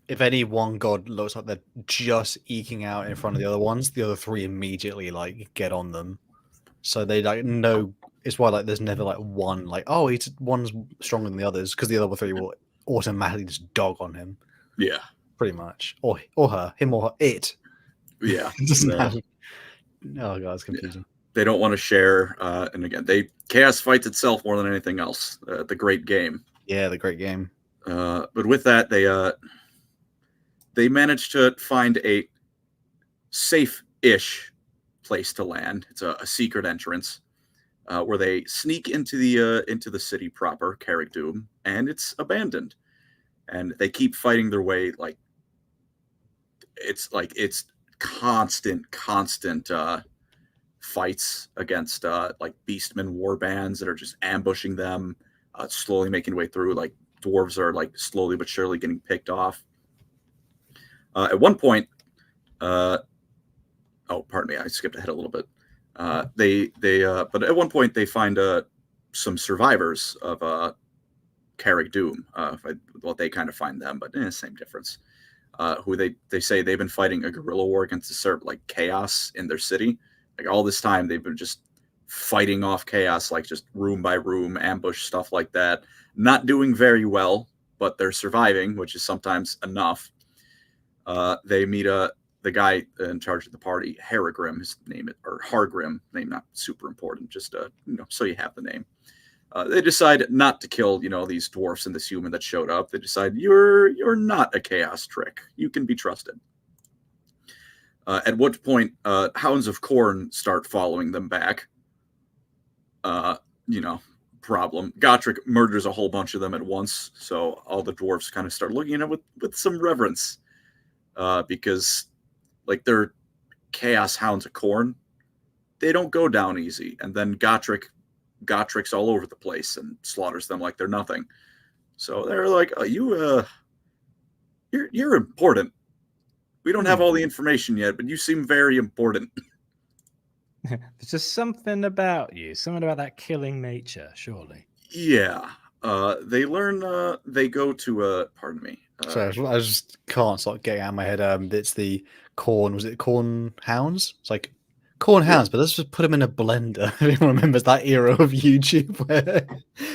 If any one god looks like they're just eking out in front of the other ones, the other 3 immediately like get on them. So they like know. It's why like there's never like one like, oh, one's stronger than the others, because the other 3 will automatically just dog on him. Yeah, pretty much, or her, him or her, it. Yeah, It doesn't have. Oh god, it's confusing. They don't want to share, and again, chaos fights itself more than anything else. The great game. Yeah, the great game. But with that, they managed to find a safe-ish place to land. It's a secret entrance where they sneak into the city proper, Carrig Doom, and it's abandoned. And they keep fighting their way. Like it's constant fights against like beastmen war bands that are just ambushing them, slowly making way through. Like dwarves are like slowly but surely getting picked off. At one point, oh, pardon me, I skipped ahead a little bit. But at one point they find some survivors of Carrig Doom. Well, they kind of find them, but same difference. Who they say they've been fighting a guerrilla war against the sort of like chaos in their city. Like all this time, they've been just fighting off chaos, like just room by room, ambush, stuff like that. Not doing very well, but they're surviving, which is sometimes enough. They meet the guy in charge of the party, Hargrim, his name, or Hargrim, name not super important, just so you have the name. They decide not to kill, these dwarfs and this human that showed up. They decide you're not a chaos trick. You can be trusted. At which point, Hounds of Khorne start following them back. you know, problem. Gotrek murders a whole bunch of them at once, so all the dwarves kind of start looking at him with some reverence, because like they're chaos hounds of Khorne. They don't go down easy, and then Gotrek's all over the place and slaughters them like they're nothing. So they're like, "Oh, you're important. We don't have all the information yet, but you seem very important." There's just something about you, something about that killing nature, surely. Yeah. They learn. They go to. Pardon me. Sorry, I just can't stop getting out of my head. It's the corn. Was it corn hounds? It's like corn hounds, but let's just put them in a blender. Everyone remembers that era of YouTube where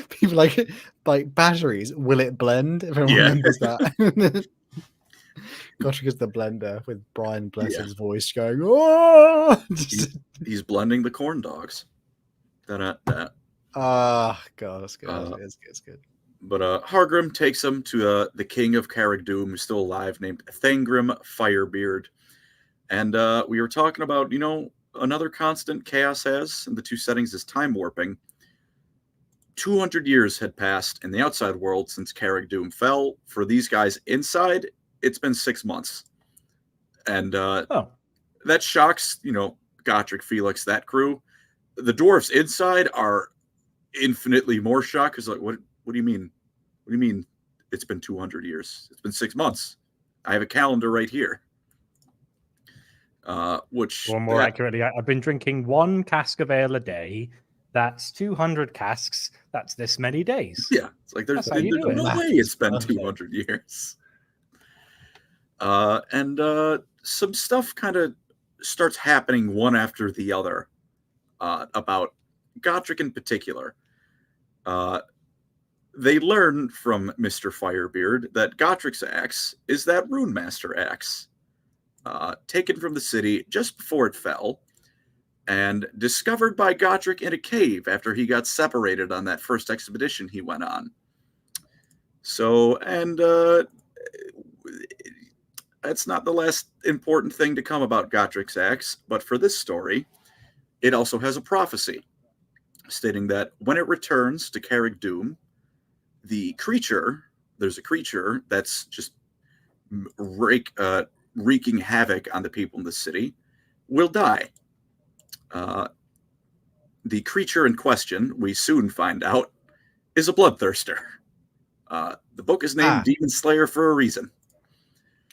people like batteries. Will it blend? Everyone remembers that. Gotrek is the blender with Brian Blessed's voice going. Oh! He's blending the corn dogs. That. Ah, God, that's good. It's good. But Hargrim takes him to the king of Carrick-Doom, who's still alive, named Thangrim Firebeard. And we were talking about, another constant Chaos has in the two settings is time warping. 200 years had passed in the outside world since Carrick-Doom fell. For these guys inside, it's been 6 months. And that shocks, Gotrek Felix, that crew. The dwarves inside are infinitely more shocked because, like, what do you mean? What do you mean it's been 200 years? It's been 6 months. I have a calendar right here. Or more accurately, I've been drinking 1 cask of ale a day. That's 200 casks. That's this many days. Yeah, it's like there's no way it's been 200 years. And some stuff kind of starts happening one after the other about Gotrek in particular. They learn from Mr. Firebeard that Gotrek's axe is that Rune Master axe, taken from the city just before it fell, and discovered by Gotrek in a cave after he got separated on that first expedition he went on. So, and that's not the last important thing to come about Gotrek's axe, but for this story, it also has a prophecy stating that when it returns to Carrick-Doom, there's a creature that's just wreaking havoc on the people in the city, will die. The creature in question, we soon find out, is a bloodthirster. The book is named Demon Slayer for a reason.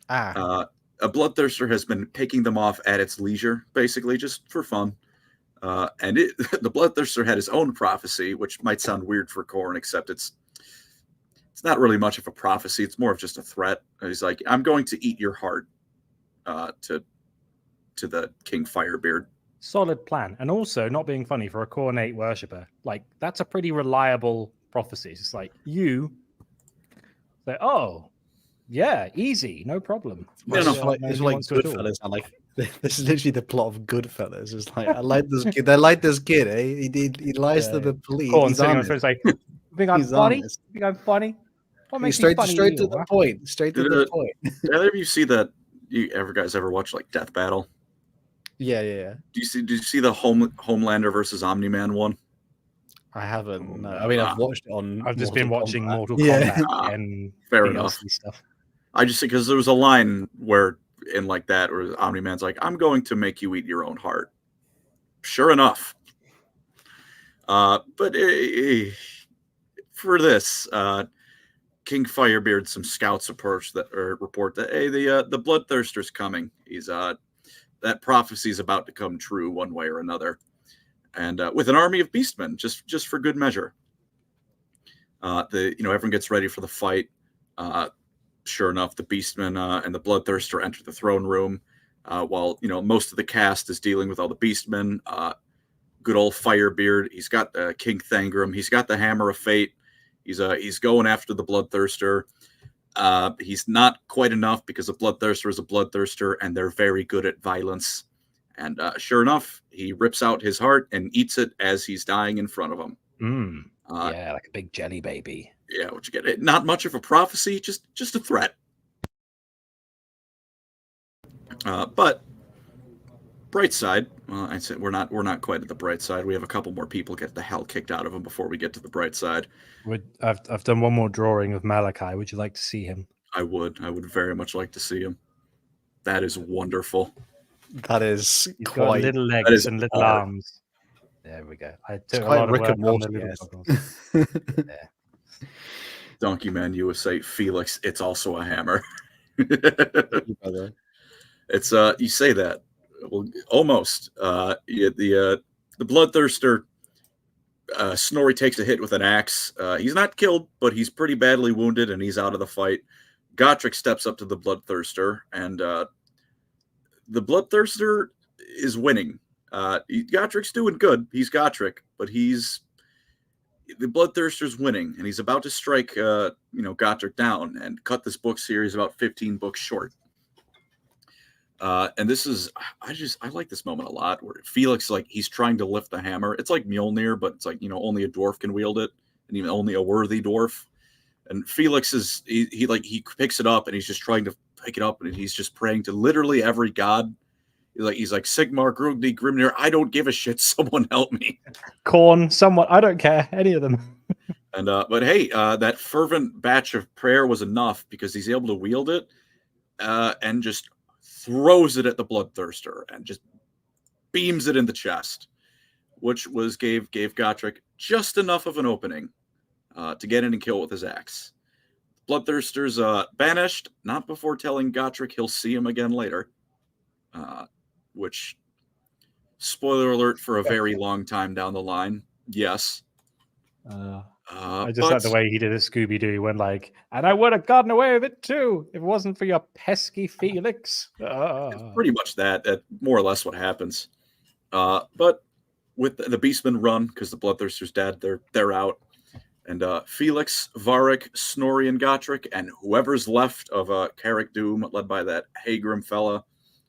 A bloodthirster has been picking them off at its leisure, basically, just for fun. And the bloodthirster had his own prophecy, which might sound weird for Khorne, except it's not really much of a prophecy. It's more of just a threat. He's like, I'm going to eat your heart to the King Firebeard. Solid plan. And also, not being funny, for a Khorne 8 worshipper, like, that's a pretty reliable prophecy. It's like, you say, oh, yeah, easy, no problem. It's like Goodfellas. This is literally the plot of Goodfellas. It's like, I like this kid. I like this kid. Eh? He lies to the police. Khorne He's sitting honest. on like, you think I'm funny? You think I'm funny? What makes me funny? Straight to the point. Straight to the point. Did either of you see that? You guys ever watch like Death Battle? Yeah. Did you see the Homelander versus Omni-Man one? I haven't. No. I mean, I've watched it on. I've just been watching Mortal Kombat and fair enough stuff. I just because there was a line where in like that where Omni-Man's like, I'm going to make you eat your own heart. Sure enough. But for this, King Firebeard, some scouts report that hey, the bloodthirster's coming. He's that prophecy is about to come true one way or another, and with an army of beastmen, just for good measure. Everyone gets ready for the fight. Sure enough, the beastmen and the bloodthirster enter the throne room, while most of the cast is dealing with all the beastmen. Good old Firebeard, he's got King Thangrim, he's got the Hammer of Fate. He's going after the bloodthirster. He's not quite enough because a bloodthirster is a bloodthirster, and they're very good at violence. And sure enough, he rips out his heart and eats it as he's dying in front of him. Yeah, like a big jelly baby. Yeah, what you get? Not much of a prophecy, just a threat. But bright side, Well, I said we're not quite at the bright side. We have a couple more people get the hell kicked out of him before we get to the bright side. I've done one more drawing of Malachi. Would you like to see him? I would very much like to see him. That is wonderful. That is He's got quite. little is legs and little art. arms. There we go. I It's took a quite lot of Rick work and on the Morty. little Yes. goggles. Yeah. Donkey Man USA Felix. It's also a hammer. Thank you, brother. It's you say that. Well, almost. The Bloodthirster. Snorri takes a hit with an axe. He's not killed, but he's pretty badly wounded, and he's out of the fight. Gotrek steps up to the Bloodthirster, and the Bloodthirster is winning. Gotrek's doing good. He's Gotrek, but the Bloodthirster's winning, and he's about to strike Gotrek down and cut this book series about 15 books short. And this is, I like this moment a lot where Felix, like, he's trying to lift the hammer. It's like Mjolnir, but it's like, only a dwarf can wield it, and even only a worthy dwarf. And Felix is, he picks it up and he's just trying to pick it up, and he's just praying to literally every god. He's like Sigmar, Grugni, Grimnir. I don't give a shit. Someone help me. Corn, someone. I don't care. Any of them. And but hey, that fervent batch of prayer was enough because he's able to wield it and just throws it at the Bloodthirster and just beams it in the chest, which gave Gotrek just enough of an opening to get in and kill with his axe. Bloodthirster's banished, not before telling Gotrek he'll see him again later. Which, spoiler alert, for a very long time down the line, yes. I just like the way he did a Scooby-Doo when, like, and I would have gotten away with it too if it wasn't for your pesky Felix. It's pretty much that more or less what happens. But with the Beastmen run, because the Bloodthirster's dead, they're out. And Felix, Varric, Snorri, and Gotrek, and whoever's left of Carrick Doom, led by that Hagrim fella,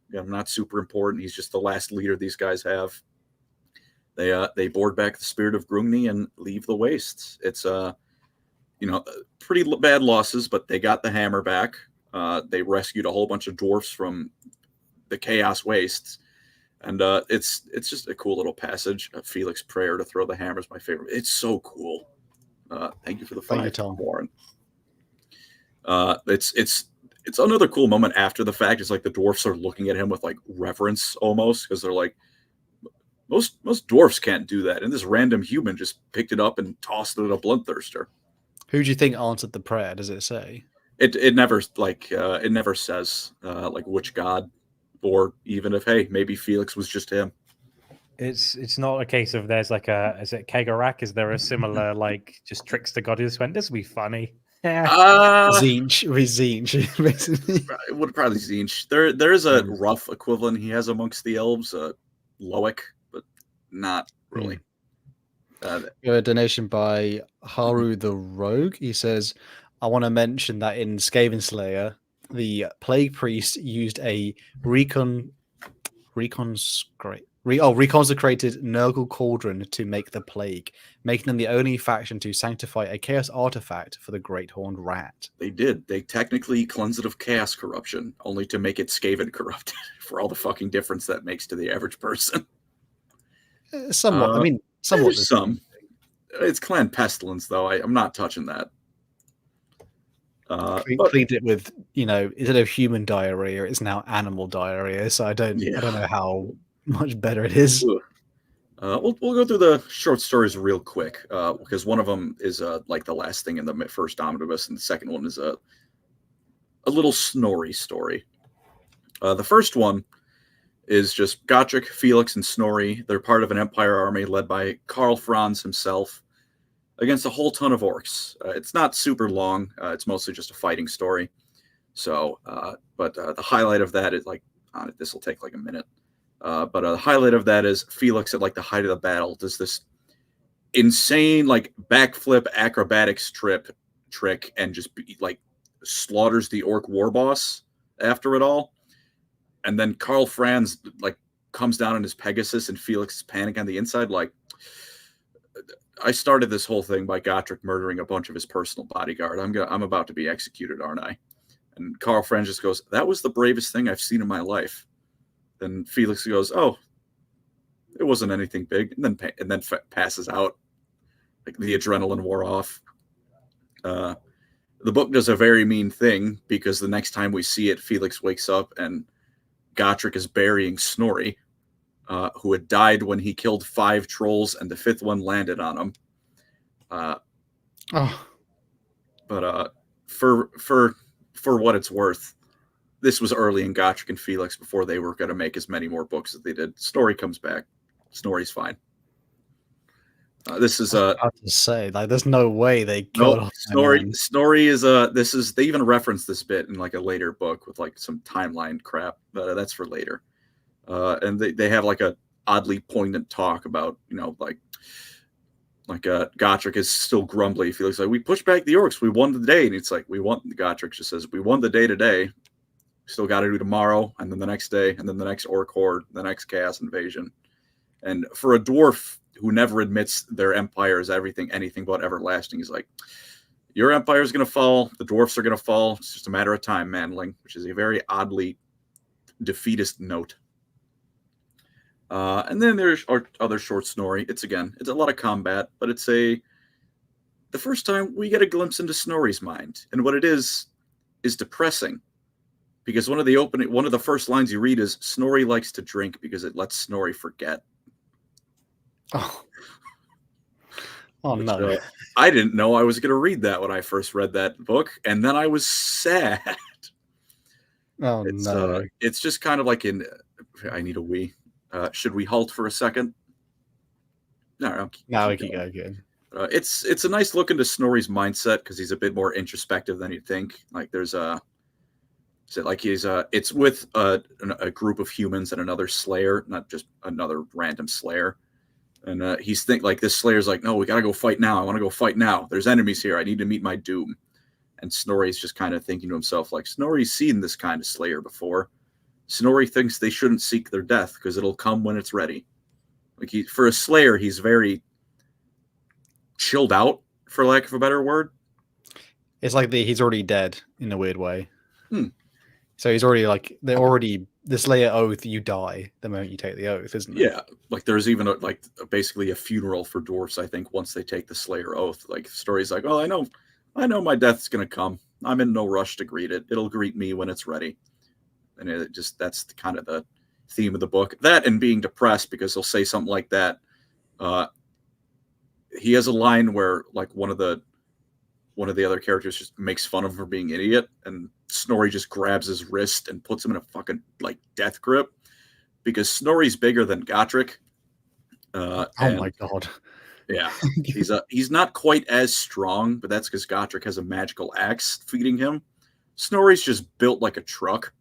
not super important. He's just the last leader these guys have. They board back the Spirit of Grungni and leave the wastes. It's pretty bad losses, but they got the hammer back. They rescued a whole bunch of dwarfs from the Chaos Wastes, and it's just a cool little passage. Felix prayer to throw the hammer is my favorite. It's so cool. Thank you for the Thank you, fight, Tom. Warren. It's another cool moment after the fact. It's like the dwarfs are looking at him with like reverence almost, because they're like, most dwarfs can't do that, and this random human just picked it up and tossed it at a Bloodthirster. Who do you think answered the prayer? Does it say? It never it never says like which god, or even if maybe Felix was just him. It's not a case of there's like is it Kegarak? Is there a similar like just trickster god who just went, this will be funny? Zinch, basically. It would probably Zinch. There is a rough equivalent he has amongst the elves, Loic, but not really. A donation by Haru the Rogue. He says, I want to mention that in Skaven Slayer, the Plague Priest used a reconsecrated Nurgle cauldron to make the plague, making them the only faction to sanctify a chaos artifact for the Great Horned Rat. They did. They technically cleanse it of chaos corruption, only to make it Skaven corrupted, for all the fucking difference that makes to the average person. Somewhat. I mean, somewhat. Some. It's Clan Pestilence, though. I'm not touching that. Cleaned it with, instead of human diarrhea, it's now animal diarrhea. So I don't know how much better it is. We'll go through the short stories real quick, because one of them is like the last thing in the first omnibus, and the second one is a little Snorri story. The first one is just Gotrek, Felix, and Snorri. They're part of an Empire army led by Karl Franz himself against a whole ton of orcs. It's not super long. It's mostly just a fighting story. So, but the highlight of that is this will take like a minute. But the highlight of that is Felix at like the height of the battle does this insane like backflip acrobatics trick and just slaughters the orc war boss after it all. And then Karl Franz comes down on his Pegasus, and Felix is panicking on the inside like, I started this whole thing by Gotrek murdering a bunch of his personal bodyguard. I'm about to be executed, aren't I? And Karl Franz just goes, that was the bravest thing I've seen in my life. Then Felix goes, oh, It wasn't anything big, and then passes out. Like the adrenaline wore off. The book does a very mean thing because the next time we see it, Felix wakes up and Gotrek is burying Snorri, who had died when he killed 5 trolls and the 5th one landed on him. But for what it's worth, this was early in Gotrek and Felix before they were going to make as many more books as they did. Snorri comes back. Snorri's fine. This is I have to say, like, there's no way they killed off Snorri is they even reference this bit in like a later book with like some timeline crap, but that's for later. And they have like a oddly poignant talk about, you know, like Gotrek is still grumbly. Felix like, we pushed back the orcs, we won the day, and it's like, Gotrek just says, we won the day today, still got to do tomorrow, and then the next day, and then the next orc horde, the next chaos invasion. And for a dwarf who never admits their empire is anything but everlasting, he's like, your empire is going to fall, the dwarfs are going to fall, it's just a matter of time, manling, which is a very oddly defeatist note. And then there's our other short Snorri. It's a lot of combat, but the first time we get a glimpse into Snorri's mind, and what it is depressing, because one of the first lines you read is, Snorri likes to drink because it lets Snorri forget. No. I didn't know I was going to read that when I first read that book, and then I was sad. No. It's just kind of like I need a wee. Should we halt for a second? No, we can go again. It's a nice look into Snorri's mindset because he's a bit more introspective than you'd think. Like it's with a group of humans and another Slayer, not just another random Slayer. And he's this Slayer's like, no, we gotta go fight now. I want to go fight now. There's enemies here. I need to meet my doom. And Snorri's just kind of thinking to himself, like, Snorri's seen this kind of Slayer before. Snorri thinks they shouldn't seek their death because it'll come when it's ready. Like for a Slayer, he's very chilled out, for lack of a better word. It's like he's already dead in a weird way. So he's already the Slayer oath, you die the moment you take the oath, isn't it? Yeah, like there's even basically a funeral for dwarfs, I think, once they take the Slayer oath. Like stories like, oh, I know my death's gonna come. I'm in no rush to greet it. It'll greet me when it's ready. And that's kind of the theme of the book. That and being depressed because he'll say something like that. He has a line where like one of the other characters just makes fun of him for being an idiot, and Snorri just grabs his wrist and puts him in a fucking like death grip because Snorri's bigger than Gotrek. My god. Yeah, he's not quite as strong, but that's because Gotrek has a magical axe feeding him. Snorri's just built like a truck.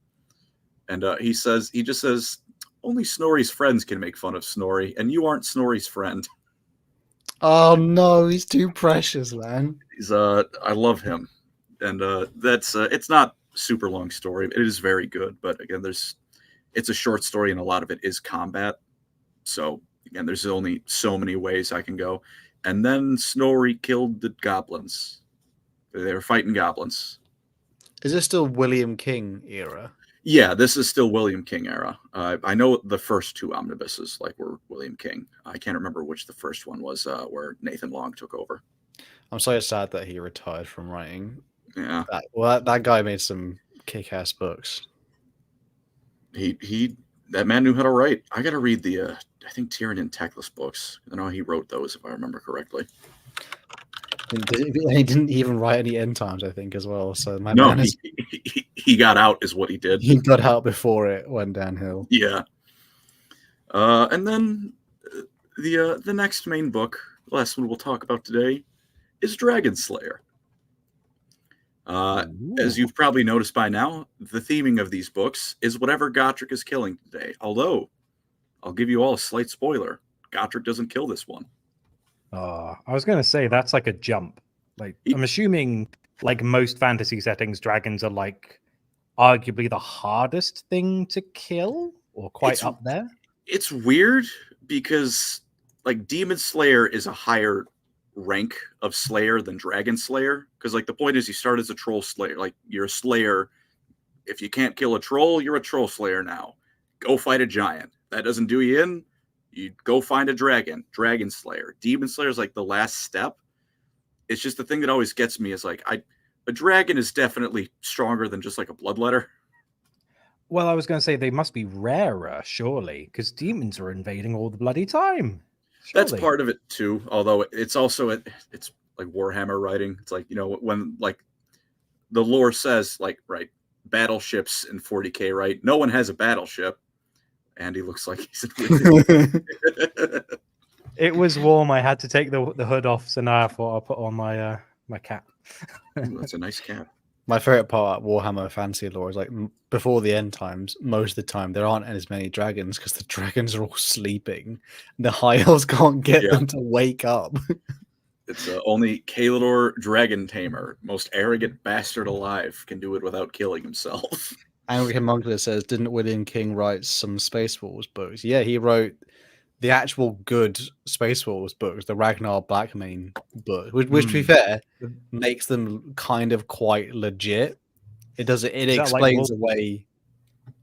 And he just says, only Snorri's friends can make fun of Snorri, and you aren't Snorri's friend. Oh no, he's too precious, man. I love him, and it's not super long story. It is very good, but again, it's a short story, and a lot of it is combat. So again, there's only so many ways I can go. And then Snorri killed the goblins. They were fighting goblins. Is this still William King era? Yeah, this is still William King era. I know the first 2 omnibuses were William King. I can't remember which the first one was, where Nathan Long took over. I'm so sad that he retired from writing. Yeah, that guy made some kick-ass books. That man knew how to write. I got to read the I think Tyrion and Teclis books. I know he wrote those if I remember correctly. He didn't even write any end times, I think, as well. So he got out is what he did. He got out before it went downhill. Yeah. And then the next main book, the last one we'll talk about today, is Dragon Slayer. As you've probably noticed by now, the theming of these books is whatever Gotrek is killing today. Although, I'll give you all a slight spoiler. Gotrek doesn't kill this one. I was going to say that's like a jump. Like I'm assuming, like most fantasy settings, dragons are like arguably the hardest thing to kill, or quite up there. It's weird because like Demon Slayer is a higher rank of Slayer than Dragon Slayer, because like the point is you start as a troll slayer. Like you're a Slayer. If you can't kill a troll, you're a troll slayer now. Go fight a giant. That doesn't do you in. You go find a dragon slayer. Demon slayer is like the last step. It's just the thing that always gets me is like a dragon is definitely stronger than just like a bloodletter. Well, I was going to say they must be rarer, surely, because demons are invading all the bloody time. That's Surely. part of it too. Although it's also it's like Warhammer writing. It's like, you know, when like the lore says like, right, battleships in 40K, right? No one has a battleship. Andy looks like he's in It was warm. I had to take the hood off, so now I thought I'll put on my my cap. Ooh, that's a nice cap. My favorite part of Warhammer fantasy lore is like before the end times, most of the time there aren't as many dragons because the dragons are all sleeping. The high elves can't get them to wake up. It's only Kalidor Dragon Tamer, most arrogant bastard alive, can do it without killing himself. Anglican Monkler says, didn't William King write some Space Wars books? Yeah, he wrote the actual good Space Wars books, the Ragnar Blackmane book, which to be fair, makes them kind of quite legit. It does it. It explains away.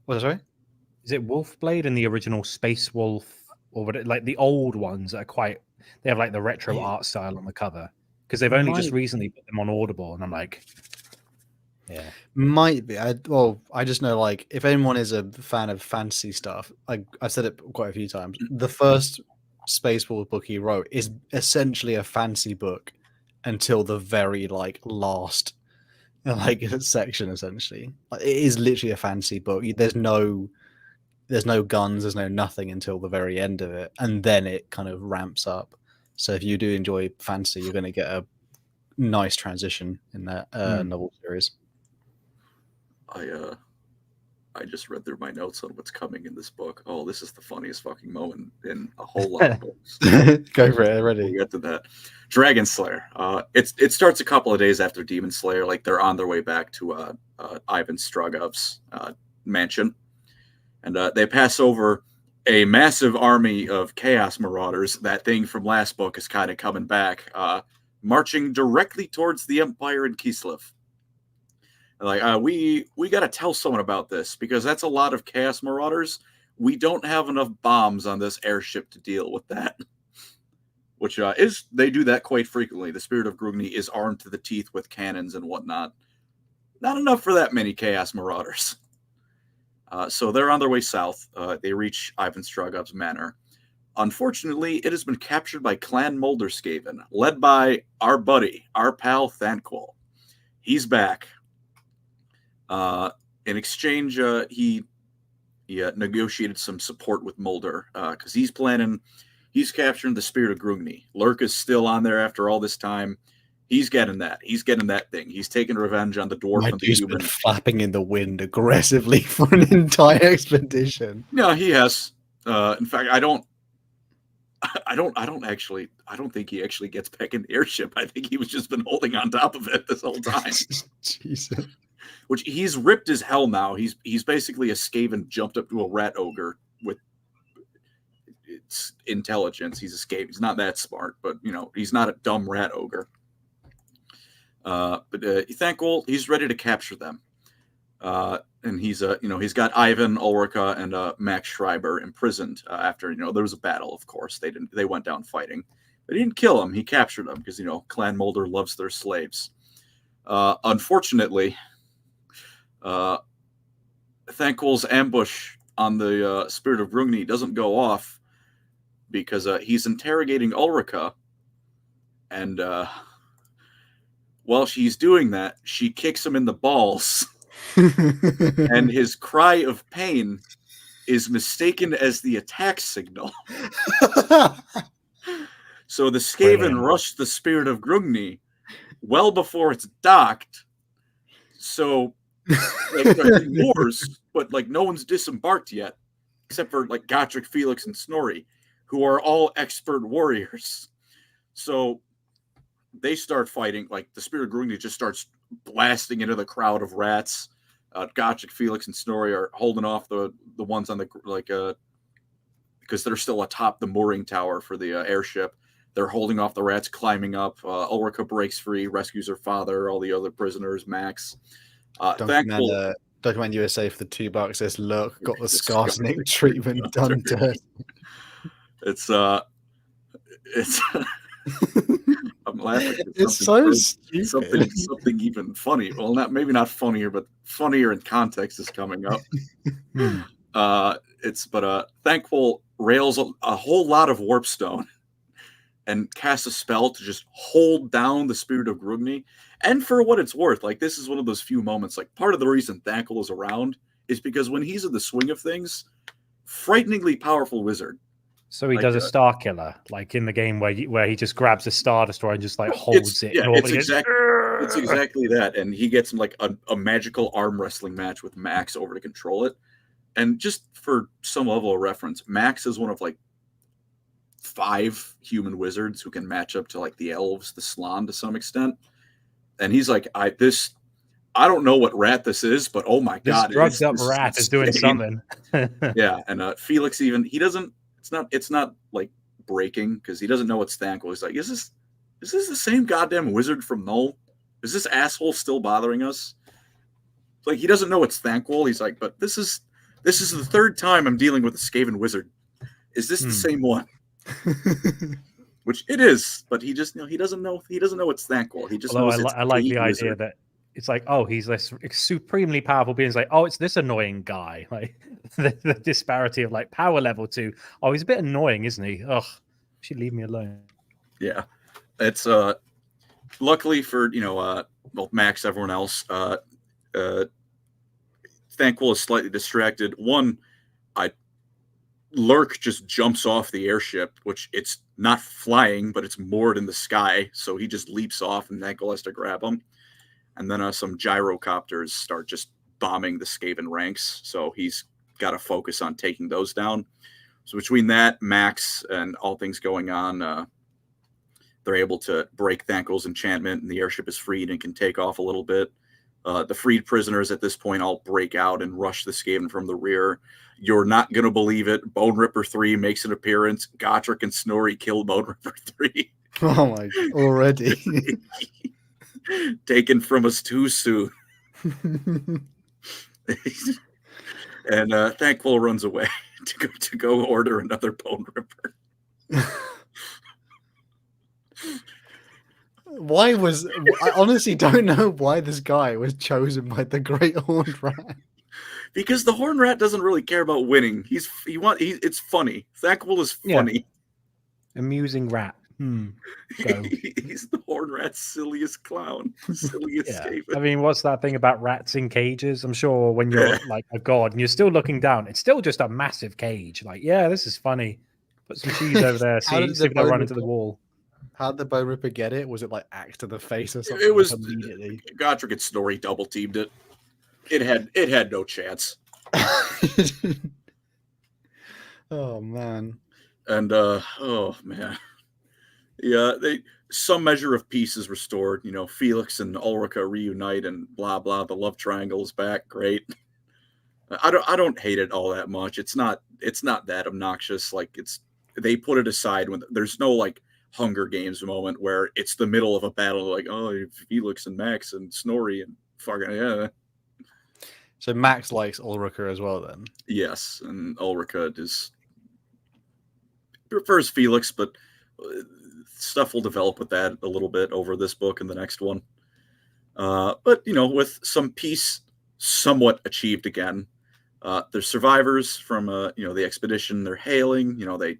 What? Sorry, is it Wolfblade and the original Space Wolf, or what? Like the old ones that are quite. They have like the retro art style on the cover because they've only just recently put them on Audible, and I'm like, yeah, might be. I just know like if anyone is a fan of fantasy stuff, I've said it quite a few times. The first Space Wars book he wrote is essentially a fantasy book until the very like last like section. Essentially, it is literally a fantasy book. There's no guns, there's no nothing until the very end of it, and then it kind of ramps up. So if you do enjoy fantasy, you're going to get a nice transition in that novel series. I just read through my notes on what's coming in this book. Oh, this is the funniest fucking moment in a whole lot of books. Go for it, ready. We'll get to that. Dragon Slayer. It starts a couple of days after Demon Slayer. Like they're on their way back to Ivan Strogov's mansion. And they pass over a massive army of Chaos Marauders. That thing from last book is kind of coming back, marching directly towards the Empire in Kislev. Like, we got to tell someone about this because that's a lot of Chaos Marauders. We don't have enough bombs on this airship to deal with that. Which they do that quite frequently. The Spirit of Grugni is armed to the teeth with cannons and whatnot. Not enough for that many Chaos Marauders. So they're on their way south. They reach Ivan Strogov's manor. Unfortunately, it has been captured by Clan Molderskaven, led by our buddy, our pal Thanquol. He's back. In exchange, he negotiated some support with Mulder because he's capturing the Spirit of Grugni. Lurk is still on there after all this time. He's getting that. He's getting that thing. He's taking revenge on the dwarf and the human. Been flapping in the wind aggressively for an entire expedition. No, he has. In fact, I don't think he actually gets back in the airship. I think he was just been holding on top of it this whole time. Jesus. Which he's ripped as hell now. He's basically a Skaven jumped up to a rat ogre with its intelligence. He's a Skaven. He's not that smart, but he's not a dumb rat ogre. But Thanquol, he's ready to capture them. And he's got Ivan, Ulrika, and Max Schreiber imprisoned after there was a battle. Of course, they went down fighting, but he didn't kill them. He captured them because Clan Mulder loves their slaves. Unfortunately, Thanquol's ambush on the Spirit of Grugni doesn't go off because he's interrogating Ulrika, and while she's doing that, she kicks him in the balls. And his cry of pain is mistaken as the attack signal. So the Skaven rushed the Spirit of Grugni well before it's docked. So wars, but no one's disembarked yet, except for Gotrek, Felix, and Snorri, who are all expert warriors. So they start fighting. The Spirit of Grugni just starts blasting into the crowd of rats. Gotrek, Felix, and Snorri are holding off the ones on the because they're still atop the mooring tower for the airship. They're holding off the rats, climbing up. Ulrika breaks free, rescues her father, all the other prisoners, Max. Document USA for the $2 says, look, got the Skarsnik treatment done to It's I'm laughing. It's so stupid. Something even funny. Well, maybe not funnier, but funnier in context is coming up. Thankful rails a whole lot of warpstone and casts a spell to just hold down the spirit of Grugni. And for what it's worth, like this is one of those few moments. Like part of the reason Thankful is around is because when he's in the swing of things, frighteningly powerful wizard. So he does a star killer, like in the game where he just grabs a star destroyer and just like holds it. Yeah, it's exactly that. And he gets in like a magical arm wrestling match with Max over to control it. And just for some level of reference, Max is one of like 5 human wizards who can match up to like the elves, the Slan to some extent. And he's like, I don't know what rat this is, but oh my god, this drugged up rat is doing something. Yeah, and Felix even it's not like breaking because he doesn't know it's Thankful. He's like, is this the same goddamn wizard from Null? Is this asshole still bothering us? Like he doesn't know it's Thankful. He's like, but this is the 3rd time I'm dealing with a Skaven wizard. Is this the same one? Which it is, but he just he doesn't know it's Thankful. He just knows it's I like the idea that it's like, oh, he's this supremely powerful being. It's like, oh, it's this annoying guy. Like the disparity of like power level to, oh, he's a bit annoying, isn't he? Ugh, should leave me alone. Yeah, it's luckily for Max, everyone else, Thankful is slightly distracted. One, Lurk just jumps off the airship, which it's not flying, but it's moored in the sky. So he just leaps off and Thankful has to grab him. And then some gyrocopters start just bombing the Skaven ranks. So he's got to focus on taking those down. So between that, Max, and all things going on, they're able to break Thankful's enchantment and the airship is freed and can take off a little bit. The freed prisoners at this point all break out and rush the Skaven from the rear. You're not going to believe it. Bone Ripper 3 makes an appearance. Gotrek and Snorri kill Bone Ripper 3. Oh my god, already. Taken from us too soon. And Thankful runs away to go order another Bone Ripper. I honestly don't know why this guy was chosen by the Great Horned Rat. Because the Horned Rat doesn't really care about winning. It's funny. Thankful is funny. Yeah. Amusing rat. He's the Horned Rat's silliest clown. Silliest Skaven. I mean, what's that thing about rats in cages? I'm sure when you're like a god and you're still looking down, it's still just a massive cage. Like, yeah, this is funny. Put some cheese over there. See if they run into the wall. How did the Bone Ripper get it? Was it like axe to the face or something? It was immediately. Gotrek and Snorri double teamed it. It had no chance. Oh man. And oh man. Yeah, some measure of peace is restored. Felix and Ulrika reunite and blah blah. The love triangle is back. Great. I don't hate it all that much. It's not that obnoxious. Like they put it aside when there's no like Hunger Games moment where it's the middle of a battle. Like, oh, Felix and Max and Snorri and fucking yeah. So Max likes Ulrika as well, then. Yes, and Ulrika prefers Felix, but stuff will develop with that a little bit over this book and the next one. But with some peace somewhat achieved again. There's survivors from the expedition. They're hailing. They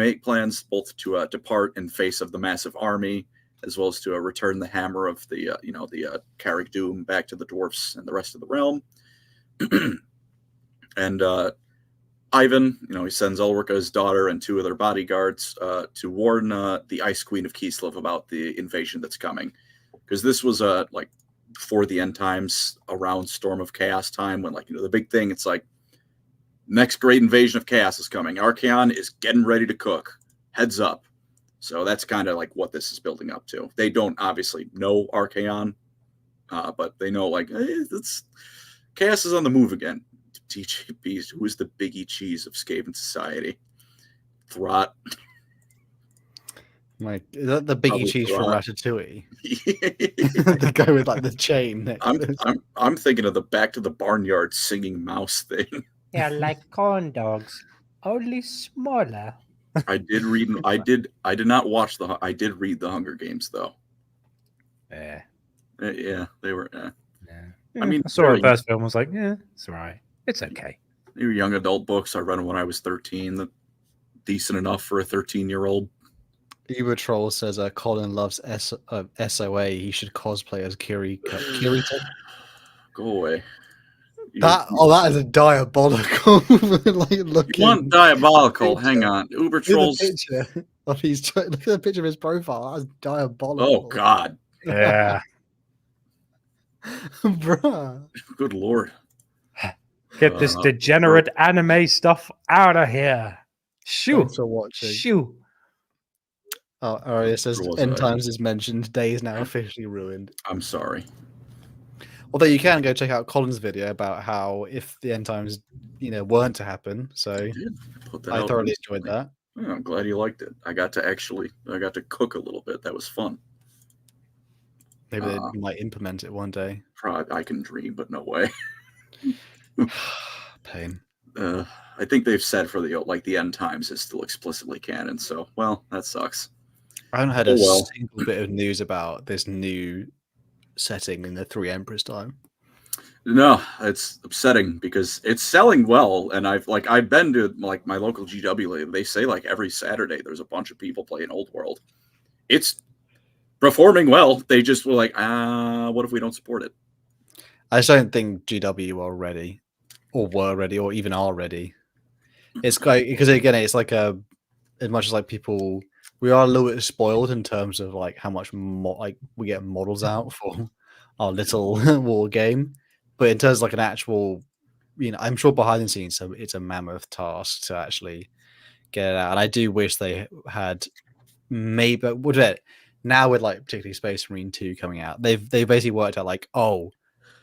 make plans both to depart in face of the massive army, as well as to return the hammer of the Carrick Doom back to the dwarfs and the rest of the realm. And Ivan, he sends Ulrika, his daughter, and 2 of their bodyguards to warn the Ice Queen of Kislev about the invasion that's coming, because this was like before the end times, around Storm of Chaos time, when the big thing. It's like next great invasion of chaos is coming. Archaon is getting ready to cook. Heads up. So that's kind of like what this is building up to. They don't obviously know Archaon, but they know chaos is on the move again. TGPs, who is the Biggie Cheese of Skaven society? Throt. Is that the Biggie Cheese from Ratatouille? The guy with the chain. I'm thinking of the Back to the Barnyard singing mouse thing. Yeah, like corn dogs. only smaller. I did read. I did not watch the. I did read the Hunger Games though. Yeah. Yeah, they were. Yeah. I mean, I saw the first film. Was like, yeah, it's all right. It's okay. They were young adult books. I read them when I was 13. That decent enough for a 13-year-old. Uber Troll says Colin loves SOA. He should cosplay as Kirito. Go away. That is a diabolical like looking. You want diabolical? Hang on, Uber Trolls. Picture of look at the picture of his profile. That's diabolical. Oh God. Yeah. Bruh. Good Lord. Get this degenerate anime stuff out of here. Shoo. Thanks for watching. Shoo. Oh, Aria says End Times is mentioned. Day is now officially ruined. I'm sorry. Although you can go check out Colin's video about how if the End Times, weren't to happen. So I thoroughly enjoyed that. Oh, I'm glad you liked it. I got to cook a little bit. That was fun. Maybe they might implement it one day. I can dream, but no way. Pain. I think they've said for the End Times is still explicitly canon. So, well, that sucks. I haven't heard a single bit of news about this new setting in the Three Emperors time. No, it's upsetting because it's selling well, and I've been to my local GW lately. They say every Saturday there's a bunch of people playing Old World. It's performing well. They just were what if we don't support it? I just don't think GW are ready, or were ready, or even are ready. It's quite because again, it's as much as people. We are a little bit spoiled in terms of how much we get models out for our little war game, but in terms of an actual, I'm sure behind the scenes, so it's a mammoth task to actually get it out. And I do wish they had maybe now with particularly Space Marine 2 coming out, they've basically worked out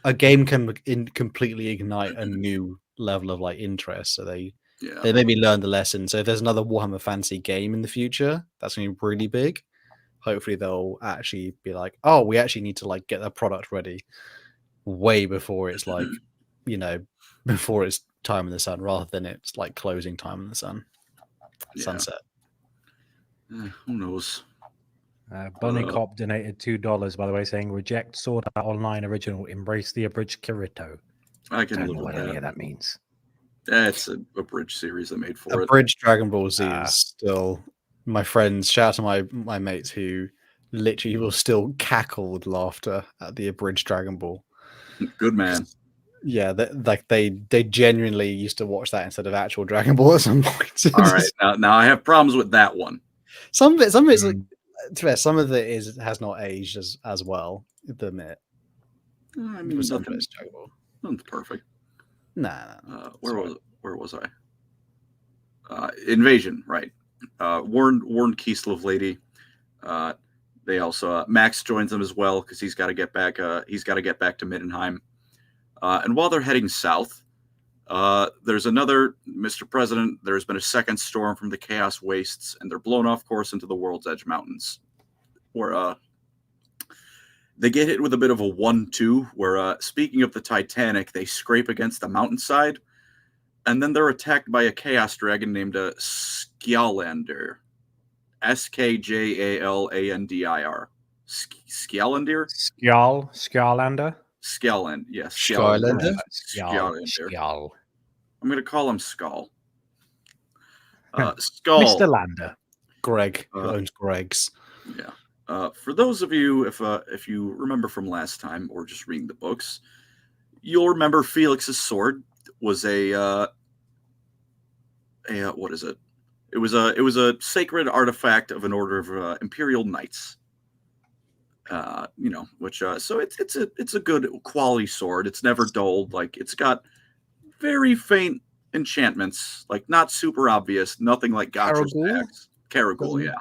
a game can completely ignite a new level of interest. So they maybe learned the lesson. So if there's another Warhammer Fantasy game in the future, that's going to be really big. Hopefully they'll actually be we actually need to get the product ready way before it's before it's time in the sun, rather than it's closing time in the sun, sunset. Who knows? Bunny Cop donated $2, by the way, saying reject Sword Art Online original, embrace the abridged Kirito. I can don't live know with what any of that means. It's a bridge series they made for it. Abridged Dragon Ball Z is still my friends. Shout out to my mates who literally will still cackle with laughter at the abridged Dragon Ball. Good man. Yeah, they genuinely used to watch that instead of actual Dragon Ball at some point. All right, now I have problems with that one. Some of it's some of it has not aged as well. Admit. I mean, nothing's perfect. Nah. Where was I? Invasion, right? Warren Kislev lady. They also Max joins them as well because he's got to get back. He's got to get back to Middenheim. And while they're heading south, there's another Mr. President. There's been a second storm from the Chaos Wastes, and they're blown off course into the World's Edge Mountains, where they get hit with a bit of a 1-2. Where speaking of the Titanic, they scrape against the mountainside, and then they're attacked by a Chaos Dragon named Skjalander. Skjalandir. Skjalander? Skjalander? Skjaland, yes. Skjalander? Skjal. I'm going to call him Skull. Skull. Mr. Lander. Greg. Who owns Greg's. Yeah. For those of you, if you remember from last time or just reading the books, you'll remember Felix's sword was what is it? It was a sacred artifact of an order of Imperial Knights. Which so it's a good quality sword. It's never dulled. It's got very faint enchantments, not super obvious. Nothing like Gotrek's axe. Caragul, yeah.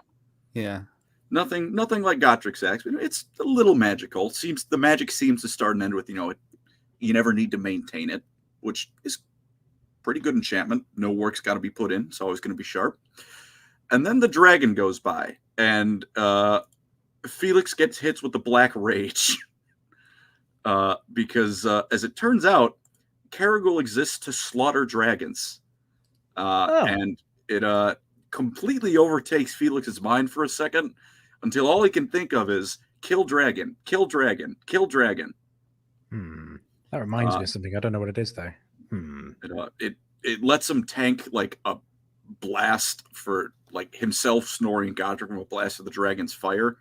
Yeah. Nothing like Gotrek's axe. But it's a little magical. The magic seems to start and end with you never need to maintain it, which is pretty good enchantment. No work's got to be put in. It's always going to be sharp. And then the dragon goes by, and Felix gets hit with the Black Rage because, as it turns out, Caragul exists to slaughter dragons. and it completely overtakes Felix's mind for a second until all he can think of is kill dragon, kill dragon, kill dragon. That reminds me of something. I don't know what it is though. It lets him tank like a blast for like himself snoring Gotrek from a blast of the dragon's fire.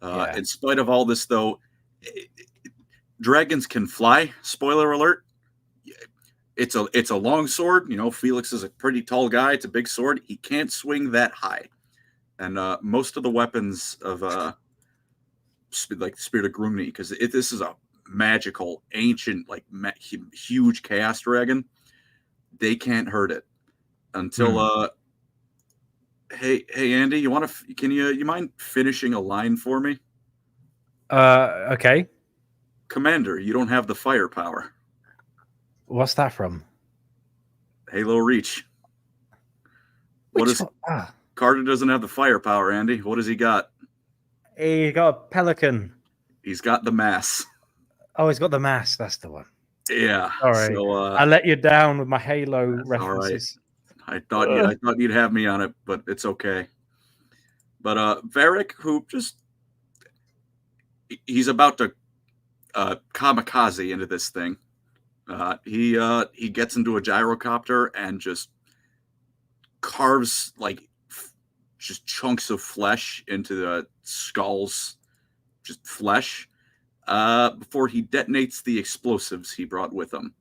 In spite of all this, though, dragons can fly. Spoiler alert. It's a long sword. You know, Felix is a pretty tall guy. It's a big sword. He can't swing that high. And most of the weapons of like the Spirit of Grumni, because this is a magical, ancient, like huge chaos dragon, they can't hurt it until Hey Andy, you mind finishing a line for me? Okay. Commander, you don't have the firepower. What's that from? Halo Reach. Carter doesn't have the firepower, Andy. What has he got? He got a pelican. He's got the mass. Oh, he's got the mass. That's the one. Yeah. All right. So, I let you down with my Halo references. All right. I thought you'd have me on it, but it's okay. But Varric, who he's about to kamikaze into this thing. He gets into a gyrocopter and just carves like just chunks of flesh into the skull's just flesh before he detonates the explosives he brought with him,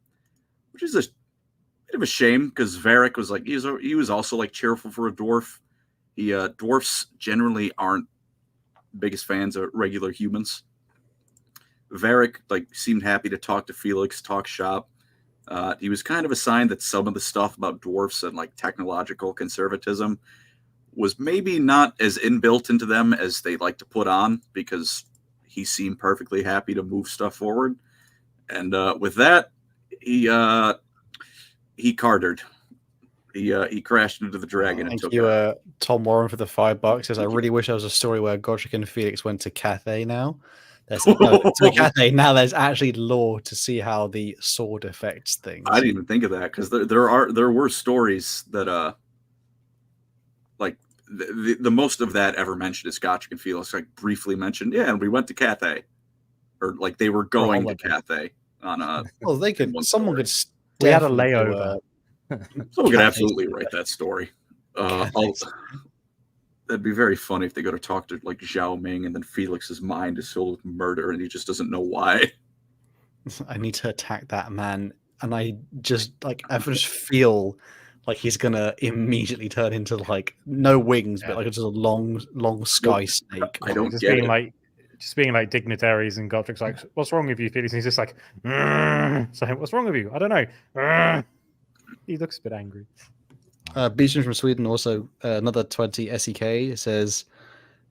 which is a bit of a shame because Varric was like he was also like cheerful for a dwarf. Dwarfs generally aren't biggest fans of regular humans. Varric like seemed happy to talk to Felix, talk shop. He was kind of a sign that some of the stuff about dwarfs and like technological conservatism was maybe not as inbuilt into them as they like to put on, because he seemed perfectly happy to move stuff forward. And with that, he cartered. He crashed into the dragon. Thank you, Tom Warren, for the $5. Says, I really wish there was a story where Gotrek and Felix went to Cathay now. Now there's actually lore to see how the sword affects things. I didn't even think of that, because there were stories that like the most of that ever mentioned is Gotrek and Felix like briefly mentioned, and we went to Cathay, or like they were going to Cathay on a. Well, they could. Someone could. We had a layover. Someone could absolutely write that story. That'd be very funny if they go to talk to like Zhao Ming, and then Felix's mind is filled with murder, and he just doesn't know why. I need to attack that man, and I just feel like he's gonna immediately turn into like no wings, but like just a long sky snake. I don't just get being it. Just being like dignitaries, and Gotrek's like, "What's wrong with you, Felix?" And he's just like, "So what's wrong with you? I don't know." He looks a bit angry. Beecham from Sweden also another 20 SEK says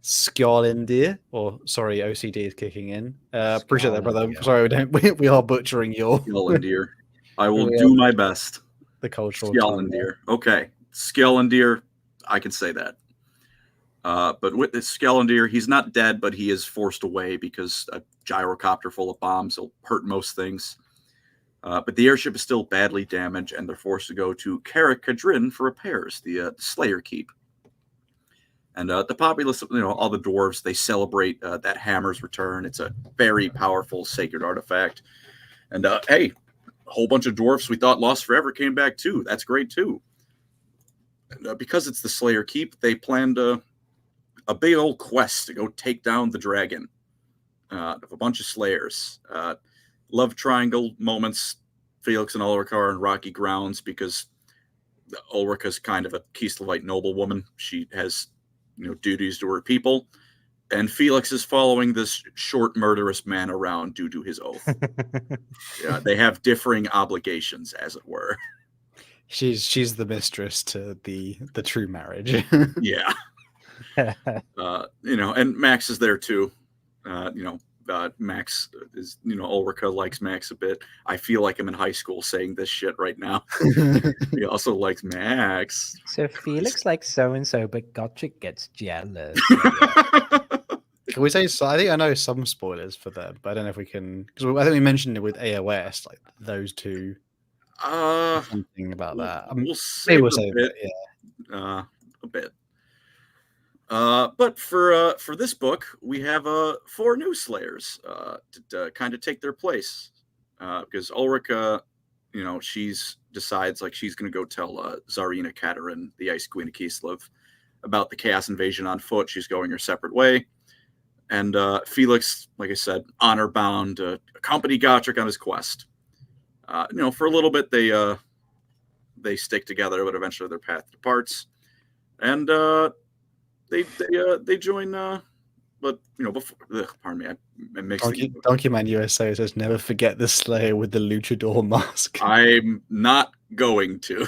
Skjalindir, or sorry, OCD is kicking in. Appreciate that, brother. Sorry, we are butchering your Skjalindir. I will do my best. The cultural Skjalindir. Okay, Skjalindir. I can say that. But with this Skjalindir, he's not dead, but he is forced away because a gyrocopter full of bombs will hurt most things. But the airship is still badly damaged, and they're forced to go to Carrick Cadrin for repairs, the Slayer Keep. And the populace, all the dwarves, they celebrate that hammer's return. It's a very powerful sacred artifact. And hey, a whole bunch of dwarfs we thought lost forever came back too. That's great too. And because it's the Slayer Keep, they planned a big old quest to go take down the dragon of a bunch of slayers. Love triangle moments, Felix and Ulrika are in rocky grounds because Ulrika's kind of a Kislevites noblewoman. She has, duties to her people, and Felix is following this short, murderous man around due to his oath. Yeah, they have differing obligations, as it were. She's the mistress to the true marriage. Yeah. And Max is there too. Max is, Ulrika likes Max a bit. I feel like I'm in high school saying this shit right now. He also likes Max. So Felix likes so-and-so, but Gotrek gets jealous. Can we say, so I think I know some spoilers for them, but I don't know if we can, because I think we mentioned it with AOS, like those two. Something about that. We'll Maybe save we'll it save a bit. it. Yeah. A bit. But for this book, we have 4 new Slayers to kind of take their place. Because Ulrika, she's decides like she's going to go tell Tsarina Katerin, the Ice Queen of Kislev, about the Chaos Invasion on foot. She's going her separate way. And Felix, like I said, honor bound to accompany Gotrek on his quest. For a little bit they stick together, but eventually their path departs. And they join. But before, pardon me, I mixed. Donkey Man USA says, "Never forget the Slayer with the luchador mask." I'm not going to.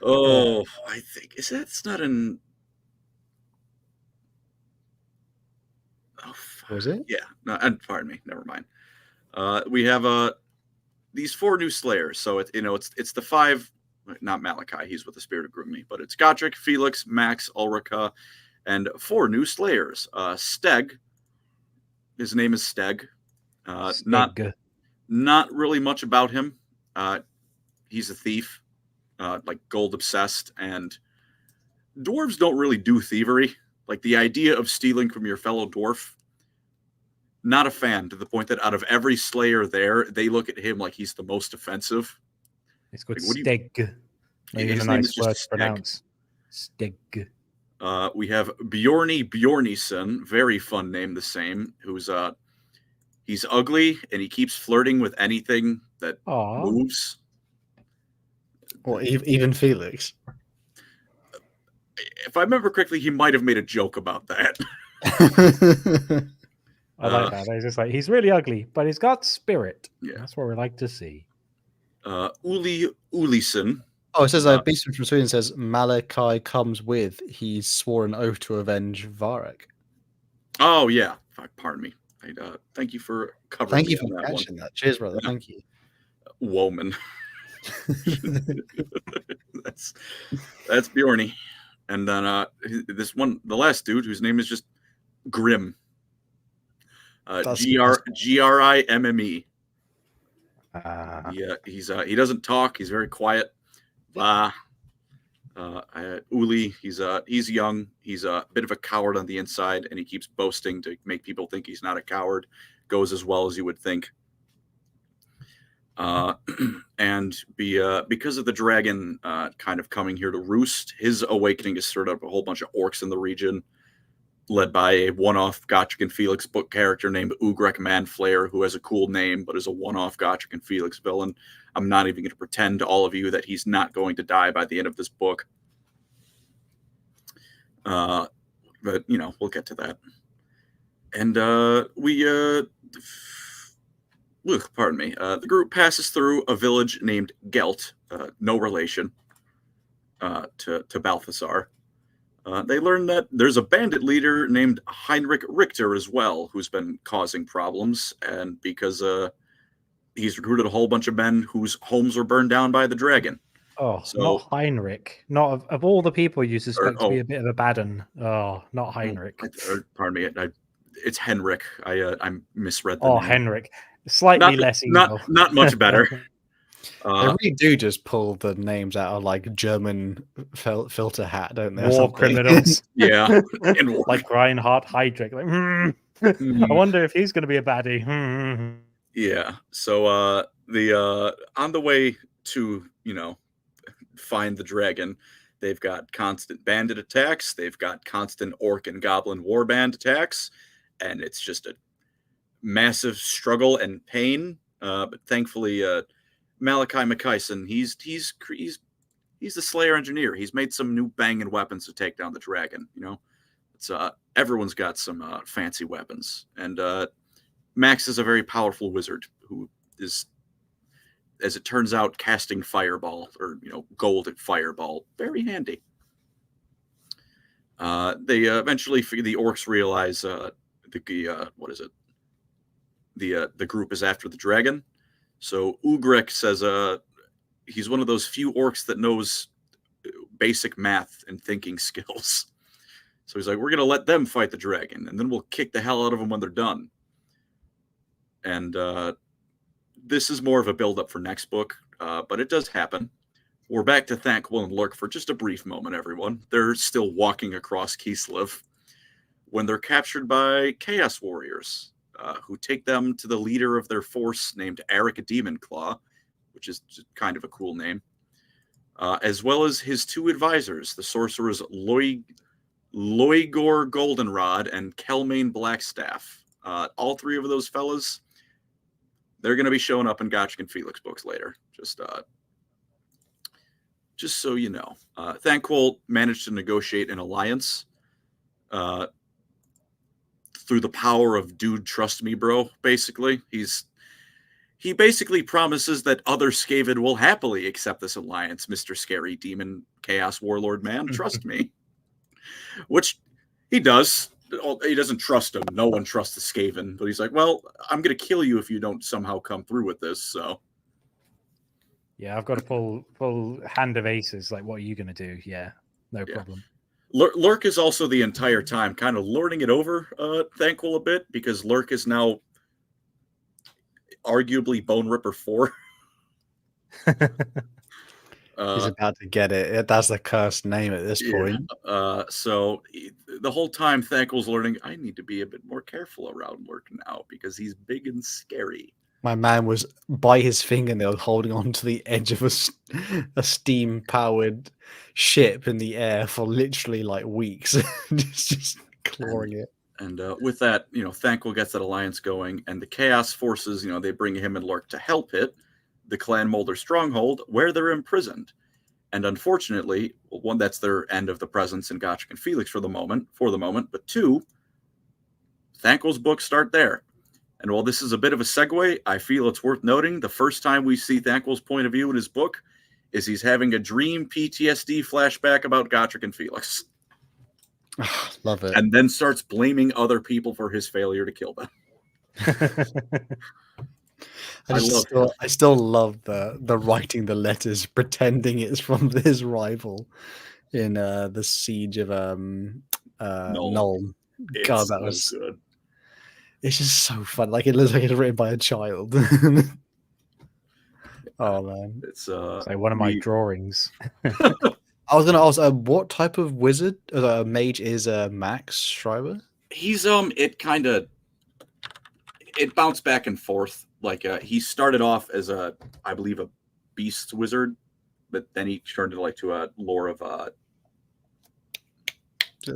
Oh, I think it's not in. Oh, was it? Yeah. No, and pardon me. Never mind. We have these 4 new Slayers. So it's the 5. Not Malachi. He's with the Spirit of Groomy, but it's Gotrek, Felix, Max, Ulrika, and 4 new Slayers. Steg. His name is Steg. Not really much about him. He's a thief, like gold obsessed, and dwarves don't really do thievery. Like the idea of stealing from your fellow dwarf, not a fan, to the point that out of every Slayer there, they look at him like he's the most offensive. It's called Steg. His name is just to pronounce. Steg. We have Bjorny Bjornyson, very fun name, the same, who's he's ugly and he keeps flirting with anything that moves. Well, even Felix. If I remember correctly, he might have made a joke about that. I like that. He's just like, he's really ugly, but he's got spirit. Yeah. That's what we like to see. Uli Ulison. Oh, it says Beastman from Sweden says Malachi comes with. He swore an oath to avenge Varek. Oh yeah, pardon me. Thank you for covering. Thank you for catching that. Cheers, brother. Yeah. Thank you. Woman. that's Bjorny, and then this one, the last dude, whose name is just Grim. Grimme. Yeah, he doesn't talk. He's very quiet. Uli, he's young. He's a bit of a coward on the inside, and he keeps boasting to make people think he's not a coward. Goes as well as you would think. And because of the dragon kind of coming here to roost, his awakening has stirred up a whole bunch of orcs in the region, led by a one-off Gotrek and Felix book character named Ugrek Manflayer, who has a cool name, but is a one-off Gotrek and Felix villain. I'm not even going to pretend to all of you that he's not going to die by the end of this book. But, we'll get to that. And pardon me. The group passes through a village named Gelt, no relation to Balthasar. They learn that there's a bandit leader named Heinrich Richter as well, who's been causing problems, and because he's recruited a whole bunch of men whose homes were burned down by the dragon. Oh, so, not Heinrich. Not of all the people you suspect to be a bit of a bad one. Oh, not Heinrich. Pardon me. It's Henrik. I misread the name. Henrik. Slightly less evil. Not much better. They really do just pull the names out of like German filter hat, don't they? War criminals. Yeah. Like Reinhard Heydrich. Like, I wonder if he's going to be a baddie. Yeah. So on the way to, find the dragon, they've got constant bandit attacks. They've got constant orc and goblin warband attacks. And it's just a massive struggle and pain. But thankfully, Malachi McKyson, he's the Slayer engineer. He's made some new banging weapons to take down the dragon. It's everyone's got some fancy weapons, and Max is a very powerful wizard who is, as it turns out, casting fireball or gold fireball very handy. They eventually the orcs realize the group is after the dragon. So Ugrek says he's one of those few orcs that knows basic math and thinking skills. So he's like, we're going to let them fight the dragon, and then we'll kick the hell out of them when they're done. And this is more of a build-up for next book, but it does happen. We're back to Thanquol and Lurk for just a brief moment, everyone. They're still walking across Kislev when they're captured by Chaos Warriors, who take them to the leader of their force named Arik Demonclaw, which is kind of a cool name, as well as his 2 advisors, the sorcerers Loigor Goldenrod and Kelmain Blackstaff. All 3 of those fellas, they're going to be showing up in Gotrek and Felix books later. Just so you know. Thanquol managed to negotiate an alliance through the power of dude, trust me, bro, basically. He basically promises that other Skaven will happily accept this alliance, Mr. Scary Demon Chaos Warlord Man, trust me. Which he does. He doesn't trust him. No one trusts the Skaven, but he's like, well, I'm going to kill you if you don't somehow come through with this, so... Yeah, I've got to pull hand of aces. Like, what are you going to do? Yeah, no problem. Lurk is also the entire time kind of lording it over Thanquol a bit, because Lurk is now arguably Bone Ripper 4. He's about to get it. That's the cursed name at this point. So the whole time Thanquol's learning, I need to be a bit more careful around Lurk now, because he's big and scary. My man was by his fingernail holding on to the edge of a steam-powered ship in the air for literally like weeks, just clawing it. And with that, Thanquol gets that alliance going, and the Chaos Forces, they bring him and Lurk to help hit the Clan Molder stronghold, where they're imprisoned. And unfortunately, one, that's their end of the presence in Gotrek and Felix for the moment. But 2, Thanquol's books start there. And while this is a bit of a segue, I feel it's worth noting the first time we see Thanquol's point of view in his book is he's having a dream PTSD flashback about Gotrek and Felix. Love it. And then starts blaming other people for his failure to kill them. I still love the writing the letters, pretending it's from his rival in the siege of Nuln. God, that was good. It's just so fun. Like, it looks like it's written by a child. Oh man, it's like one of my drawings. I was gonna ask, what type of wizard, mage is Max Schreiber? He's it bounced back and forth. Like he started off as I believe a beast wizard, but then he turned it to a lore of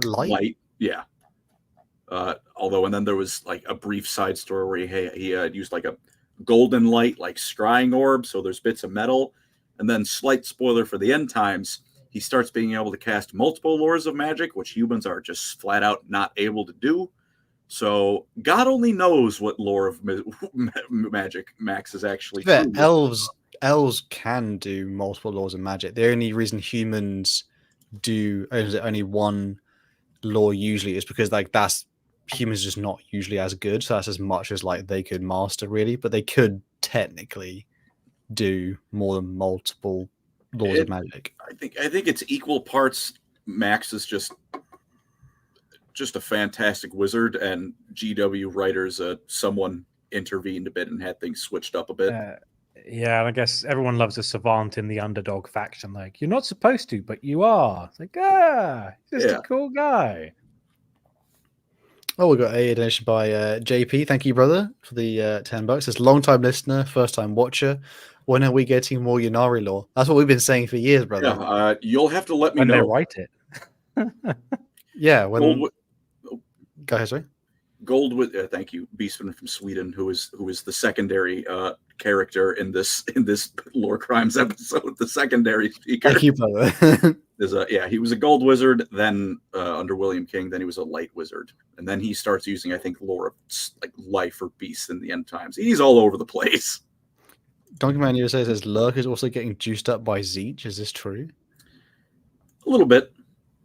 light. Yeah. Although, and then there was like a brief side story where he used like a golden light, like scrying orb. So there's bits of metal, and then slight spoiler for the end times, he starts being able to cast multiple lores of magic, which humans are just flat out not able to do. So God only knows what lore of magic Max is actually. Yeah, elves can do multiple lores of magic. The only reason humans do only one lore usually is because that's humans just not usually as good, so that's as much as like they could master really, but they could technically do more than multiple lores of magic. I think it's equal parts. Max is just a fantastic wizard, and GW writers someone intervened a bit and had things switched up a bit. Yeah, and I guess everyone loves a savant in the underdog faction. Like, you're not supposed to, but you are. It's like, just a cool guy. Oh, we got a donation by JP. Thank you, brother, for the $10. It's long-time listener, first-time watcher. When are we getting more Ynnari lore? That's what we've been saying for years, brother. Yeah, you'll have to let me know when they write it. Yeah, when. Go ahead, sorry. Gold with thank you, Beastman from Sweden, who is the secondary character in this Lorecrimes episode, the secondary speaker. Thank you, brother. He was a gold wizard, then under William King, then he was a light wizard, and then he starts using, I think, lore of like life or beasts in the end times. He's all over the place. Donkey Man USA says Lurk is also getting juiced up by Zeech. Is this true? A little bit,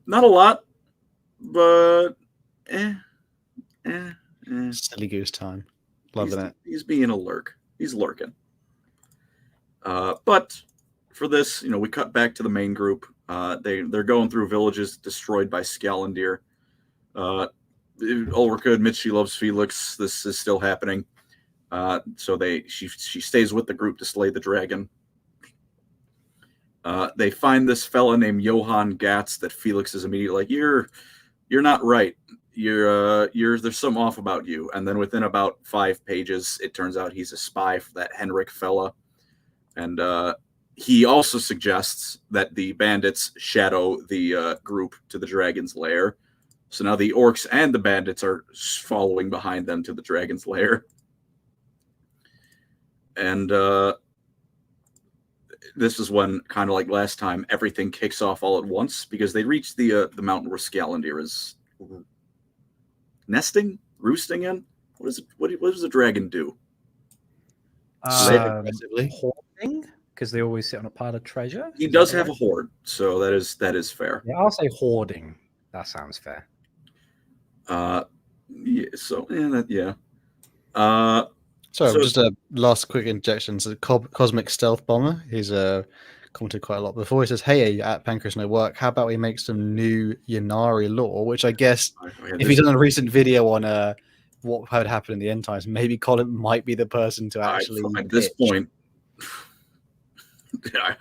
not a lot, but Silly goose time. Loving it. He's being a lurk. He's lurking. But for this, we cut back to the main group. They're going through villages destroyed by Scalandir. Ulrika admits she loves Felix. This is still happening. So she stays with the group to slay the dragon. They find this fella named Johann Gatz that Felix is immediately like, you're not right. There's something off about you. And then within about 5 pages, it turns out he's a spy for that Henrik fella. And he also suggests that the bandits shadow the group to the dragon's lair. So now the orcs and the bandits are following behind them to the dragon's lair. And this is when, kind of like last time, everything kicks off all at once because they reach the mountain where Scalandir is roosting in. What does the dragon do? Hoarding, because they always sit on a pile of treasure. He does have a hoard, so that is fair. Yeah, I'll say hoarding. That sounds fair. Yeah. So yeah. Sorry, just a last quick injection. So Cosmic Stealth Bomber, he's commented quite a lot before. He says, hey, at Pancreas No Work, how about we make some new Ynnari lore? Which I guess, if he's done a recent video on what would happen in the end times, maybe Colin might be the person to actually at this point.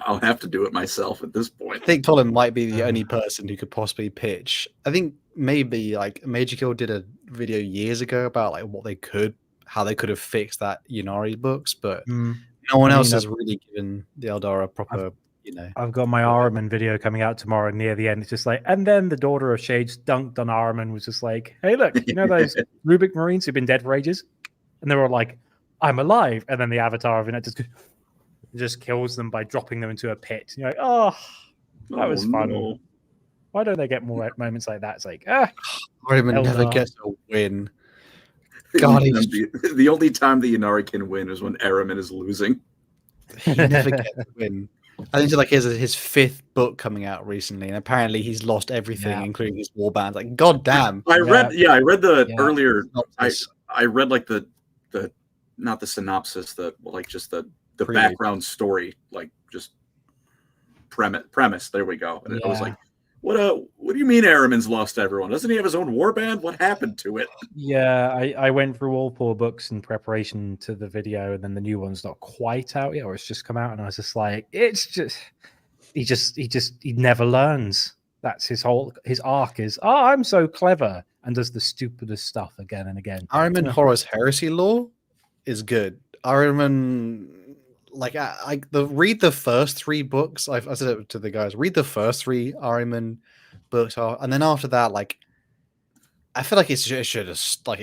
I'll have to do it myself at this point. I think Colin might be the only person who could possibly pitch. I think maybe like Major Kill did a video years ago about like how they could have fixed that Ynnari books, but no one else has really given the Eldar a proper, I've got my Ahriman video coming out tomorrow. Near the end, it's just like, and then the Daughter of Shades dunked on Ahriman, was just like, hey, look, you know those Rubik Marines who've been dead for ages, and they were like, I'm alive, and then the Avatar of it just kills them by dropping them into a pit. You're like, oh, that was fun. No. Why don't they get more moments like that? It's like, Ahriman never gets a win. God, the only time the Ynnari can win is when Ahriman is losing. He never gets a win. I think like his 5th book coming out recently, and apparently he's lost everything, including his war bands. Like, god damn! I read the earlier. I read like the not the synopsis, just the background story, like just premise. There we go. And I was like, what do you mean Ahriman's lost everyone? Doesn't he have his own warband? What happened to it? Yeah, I went through all 4 books in preparation to the video, and then the new one's not quite out yet, or it's just come out, and I was just like, it's just he never learns. That's his arc is, I'm so clever, and does the stupidest stuff again and again. Ahriman Horus Heresy lore is good. Ahriman, read the first 3 books. I said it to the guys. Read the first 3 Ahriman books, and then after that, I feel like it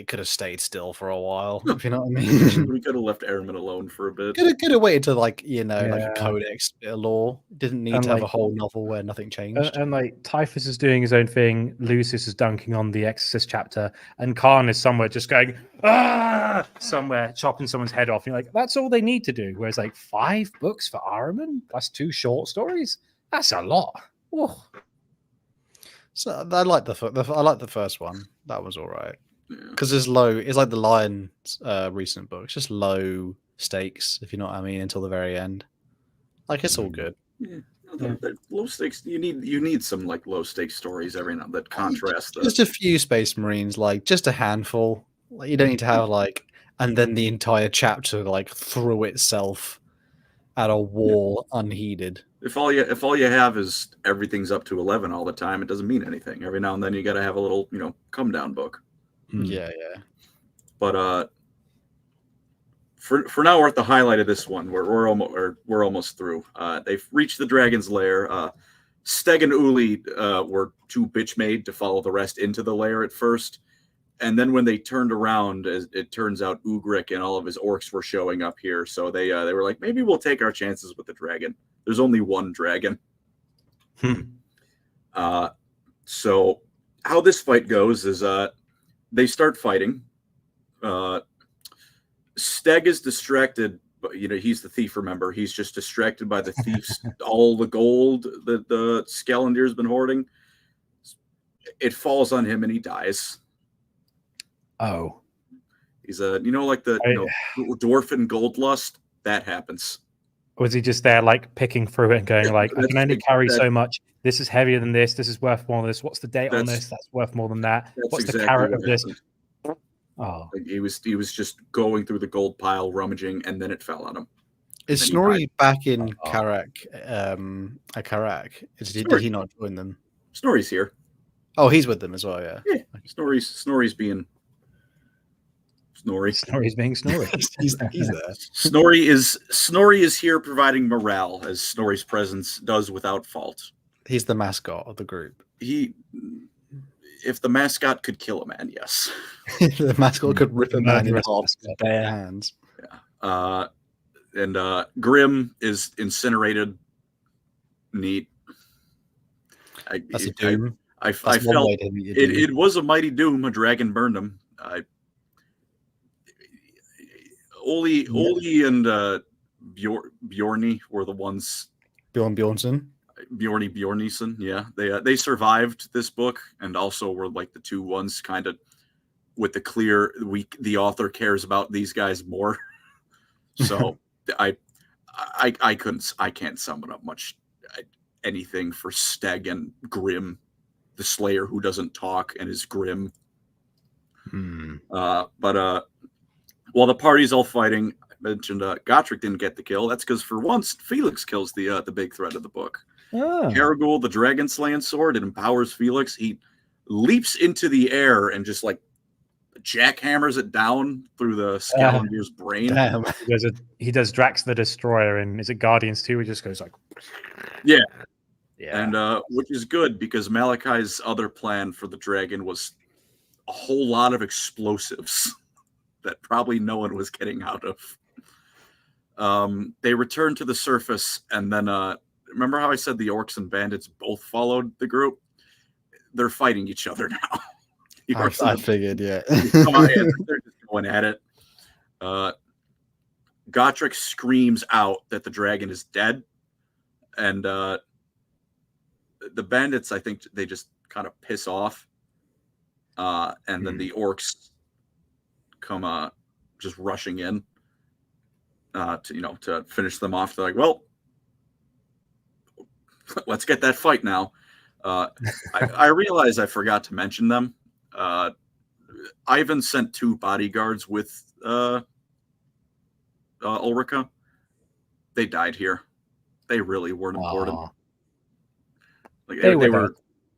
could have stayed still for a while. If you know what I mean. We could have left Ahriman alone for a bit. Could have waited to like a codex bit of lore. Didn't need to have a whole novel where nothing changed. And Typhus is doing his own thing. Lucius is dunking on the Exorcist chapter, and Khan is somewhere just going somewhere chopping someone's head off. You're like, that's all they need to do. Whereas 5 books for Ahriman plus 2 short stories. That's a lot. Whoa. So I like the first one. That was all right because it's low. It's like the Lion's recent book. It's just low stakes, if you know what I mean, until the very end. It's all good. Yeah. Low stakes. You need some low stakes stories every now that contrast. Just a few Space Marines, just a handful. You don't need to have and then the entire chapter threw itself at a wall unheeded. If all you have is everything's up to 11 all the time, it doesn't mean anything. Every now and then you got to have a little, come down book. Yeah. But for now, we're at the highlight of this one. We're almost through. They've reached the dragon's lair. Steg and Uli were too bitch-made to follow the rest into the lair at first, and then when they turned around, it turns out Ugric and all of his orcs were showing up here. So they were like, maybe we'll take our chances with the dragon. There's only one dragon. So how this fight goes is they start fighting. Steg is distracted, but he's the thief, remember. He's just distracted by the thieves, all the gold that the Scalandir's been hoarding. It falls on him and he dies. Oh. He's dwarf in gold lust. That happens. Was he just there picking through it and going I can only carry so much. This is heavier than this. This is worth more than this. What's the date on this? That's worth more than that. What's the carrot of this? Oh, Like he was just going through the gold pile, rummaging, and then it fell on him. Is then he Snorri back in Oh. Karak? At Karak? Did Snorri. he not join them? Snorri's here. Oh, he's with them as well. Yeah. Yeah, Snorri's being Snorri. Snorri's being Snorri. he's there. Snorri is here providing morale, as Snorri's presence does without fault. He's the mascot of the group. If the mascot could kill a man, yes. The mascot could rip a man in Murderous half mascot. with bare hands. Yeah. And Grim is incinerated. Neat. That's a doom. I That's one felt way to meet a doom. it was a mighty doom. A dragon burned him. Oli and Bjorny were the ones. Bjornsson. Bjornison, yeah, they survived this book, and also were like the two ones kind of with the clear. The author cares about these guys more, so I can't sum it up much. Anything for Steg and Grim, the Slayer who doesn't talk and is grim. But while the party's all fighting, I mentioned Gotrek didn't get the kill. That's because for once Felix kills the big threat of the book. Oh. Caragul, the dragon slaying sword, it empowers Felix. He leaps into the air and just like jackhammers it down through the Scalendir's brain. Damn. He does Drax the Destroyer in, is it Guardians 2? He just goes like, Yeah. yeah. And which is good because Malachi's other plan for the dragon was a whole lot of explosives that probably no one was getting out of. They returned to the surface, and then remember how I said the orcs and bandits both followed the group? They're fighting each other now. I figured, yeah. They're just going at it. Gotrek screams out that the dragon is dead, and the bandits, I think they just kind of piss off, and then the orcs come just rushing in to finish them off. They're like, well, let's get that fight now. I realize I forgot to mention them. Ivan sent 2 bodyguards with Ulrika. They died here. They really weren't important. Aw. Like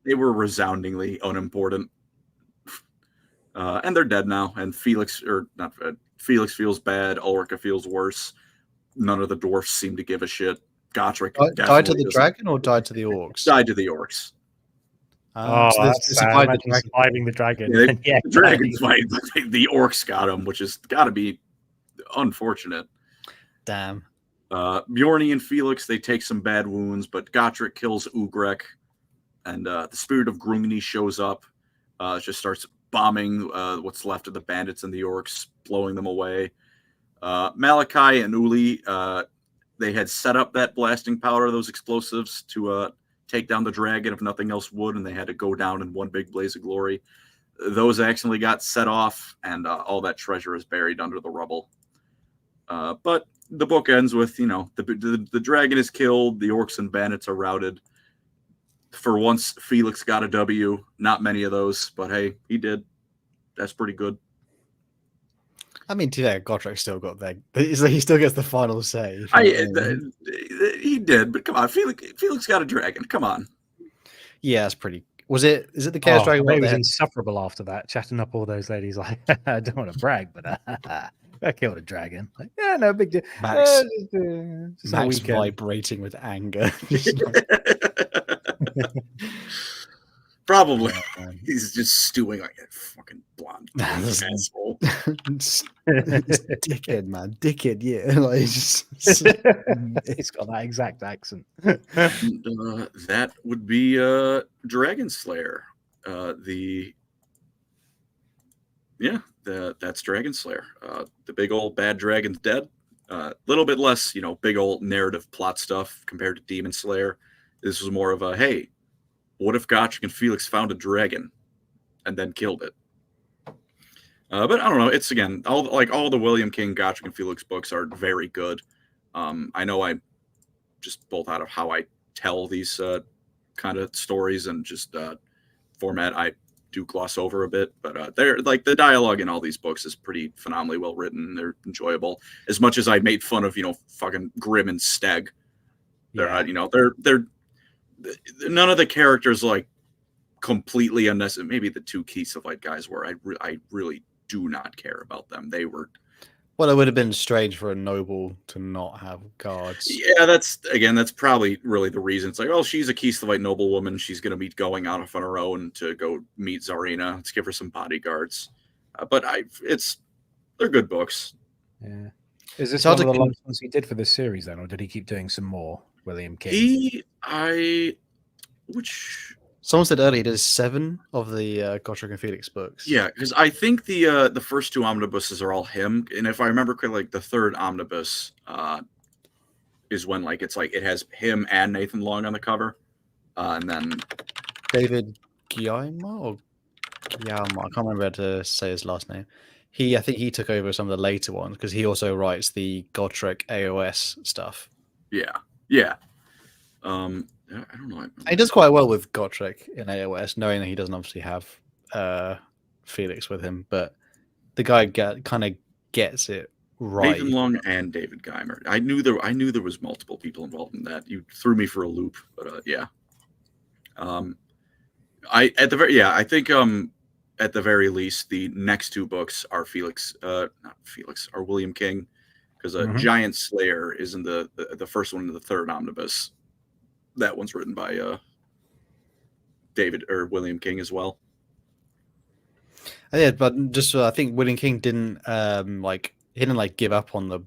They were resoundingly unimportant. And they're dead now. And Felix feels bad. Ulrika feels worse. None of the dwarfs seem to give a shit. Gotrek died to the dragon or died to the orcs? Died to the orcs. Oh, so that's they sad. survived the Imagine dragon. surviving the dragon. Yeah, Yeah, the dragons fight. The orcs got him, which has got to be unfortunate. Damn. Bjorny and Felix, they take some bad wounds, but Gotrek kills Ugrek, and the spirit of Grungni shows up, just starts bombing what's left of the bandits and the orcs, blowing them away. Malachi and Uli, they had set up that blasting powder, those explosives, to take down the dragon if nothing else would, and they had to go down in one big blaze of glory. Those accidentally got set off, and all that treasure is buried under the rubble. But the book ends with, the dragon is killed, the orcs and bandits are routed. For once, Felix got a W. Not many of those, but hey, he did. That's pretty good. I mean, today Gotrek still got there. He still gets the final say. He did, but come on, Felix got a dragon. Come on. Yeah, that's pretty. Is it the Chaos Dragon? He was insufferable after that, chatting up all those ladies like, I don't want to brag, but I killed a dragon. Like, yeah, no big deal. Max, just Max vibrating with anger. Probably. He's just stewing like a fucking blonde asshole. Dickhead, man. Dickhead, yeah. Like, he's got that exact accent. That would be Dragon Slayer. That's Dragon Slayer. The big old bad dragon's dead. A little bit less, big old narrative plot stuff compared to Demon Slayer. This was more of a, hey, what if Gotrek and Felix found a dragon and then killed it? But I don't know. It's, again, all the William King, Gotrek, and Felix books are very good. I know I just both out of how I tell these kind of stories and just format, do gloss over a bit, but they're like the dialogue in all these books is pretty phenomenally well written. They're enjoyable. As much as I made fun of fucking Grimm and Steg, they're they're none of the characters like completely unnecessary. Maybe the two Keystone guys were. I really do not care about them. They were. Well, it would have been strange for a noble to not have guards. Yeah, that's probably really the reason. It's like, oh, she's a Keystone noblewoman. She's going to be going out on her own to go meet Tsarina. Let's give her some bodyguards. But they're good books. Yeah. Is this one of the last ones he did for this series then, or did he keep doing some more? William King. Someone said earlier he did 7 of the Gotrek and Felix books. Yeah, because I think the first 2 omnibuses are all him, and if I remember correctly, like the 3rd omnibus is when like it's like it has him and Nathan Long on the cover, and then David Guillermo or Guillermo, I can't remember how to say his last name. I think he took over some of the later ones because he also writes the Gotrek AOS stuff. Yeah. I don't know. He does quite well with Gotrek in AOS, knowing that he doesn't obviously have Felix with him, but the guy kind of gets it right. Nathan Long and David Geimer. I knew there was multiple people involved in that. You threw me for a loop, but yeah. I think at the very least the next 2 books are are William King, because Giant Slayer is in the first one in the 3rd omnibus. That one's written by David or William King as well. Yeah, but just I think William King didn't he didn't give up on the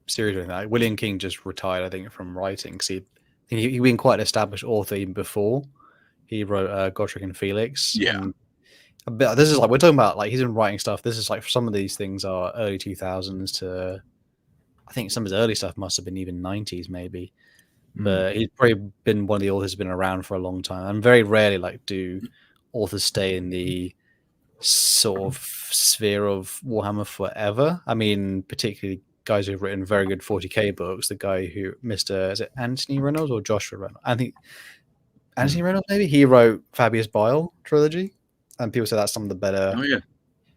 series or anything. Like, William King just retired, I think, from writing because he'd been quite an established author even before he wrote Gotrek and Felix. Yeah. But this is we're talking about he's been writing stuff. This is some of these things are early 2000s to I think some of his early stuff must have been even 90s maybe. But he's probably been one of the authors who's been around for a long time. And very rarely do authors stay in the sort of sphere of Warhammer forever. I mean, particularly guys who've written very good 40k books. The guy who is it Anthony Reynolds or Joshua Reynolds? I think Anthony Reynolds maybe. He wrote Fabius Bile trilogy, and people say that's some of the better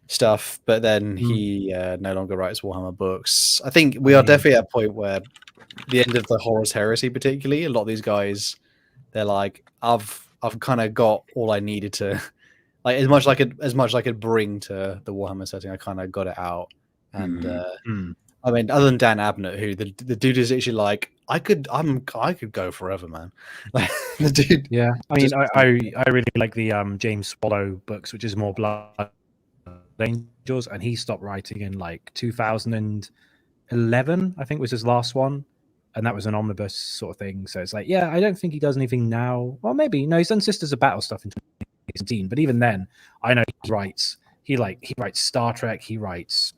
stuff. But then he no longer writes Warhammer books. I think we are definitely at a point where the end of the Horus Heresy, particularly, a lot of these guys, they're like, I've kind of got all I needed to, as much as I could bring to the Warhammer setting, I kind of got it out. And I mean, other than Dan Abnett, who the dude is actually I could go forever, man. The dude, yeah. I mean, I really like the James Swallow books, which is more Blood Angels, and he stopped writing in 2011, I think was his last one. And that was an omnibus sort of thing. So it's I don't think he does anything now. Well, maybe. No, he's done Sisters of Battle stuff in 2016. But even then, I know he writes Star Trek, he writes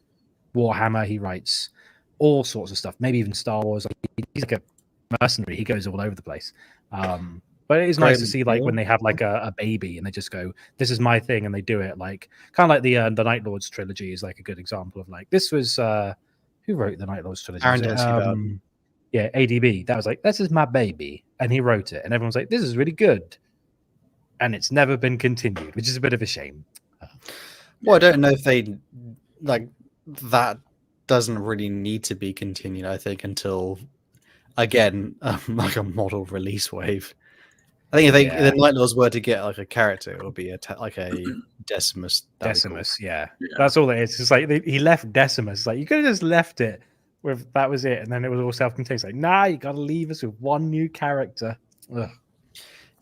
Warhammer, he writes all sorts of stuff. Maybe even Star Wars. He's like a mercenary. He goes all over the place. But it is nice to see when they have a baby and they just go, this is my thing, and they do it. Kind of like the Night Lords trilogy is a good example of this was who wrote the Night Lords trilogy? Aaron yeah, ADB. That was this is my baby. And he wrote it. And everyone's like, this is really good. And it's never been continued, which is a bit of a shame. Well, I don't know if they, that doesn't really need to be continued, I think, until, again, a model release wave. I think if the Night Lords were to get a character, it would be a Decimus. Decimus, cool. Yeah. That's all it is. It's he left Decimus. You could have just left it. That was it, and then it was all self-contained. Nah, you got to leave us with one new character. Ugh.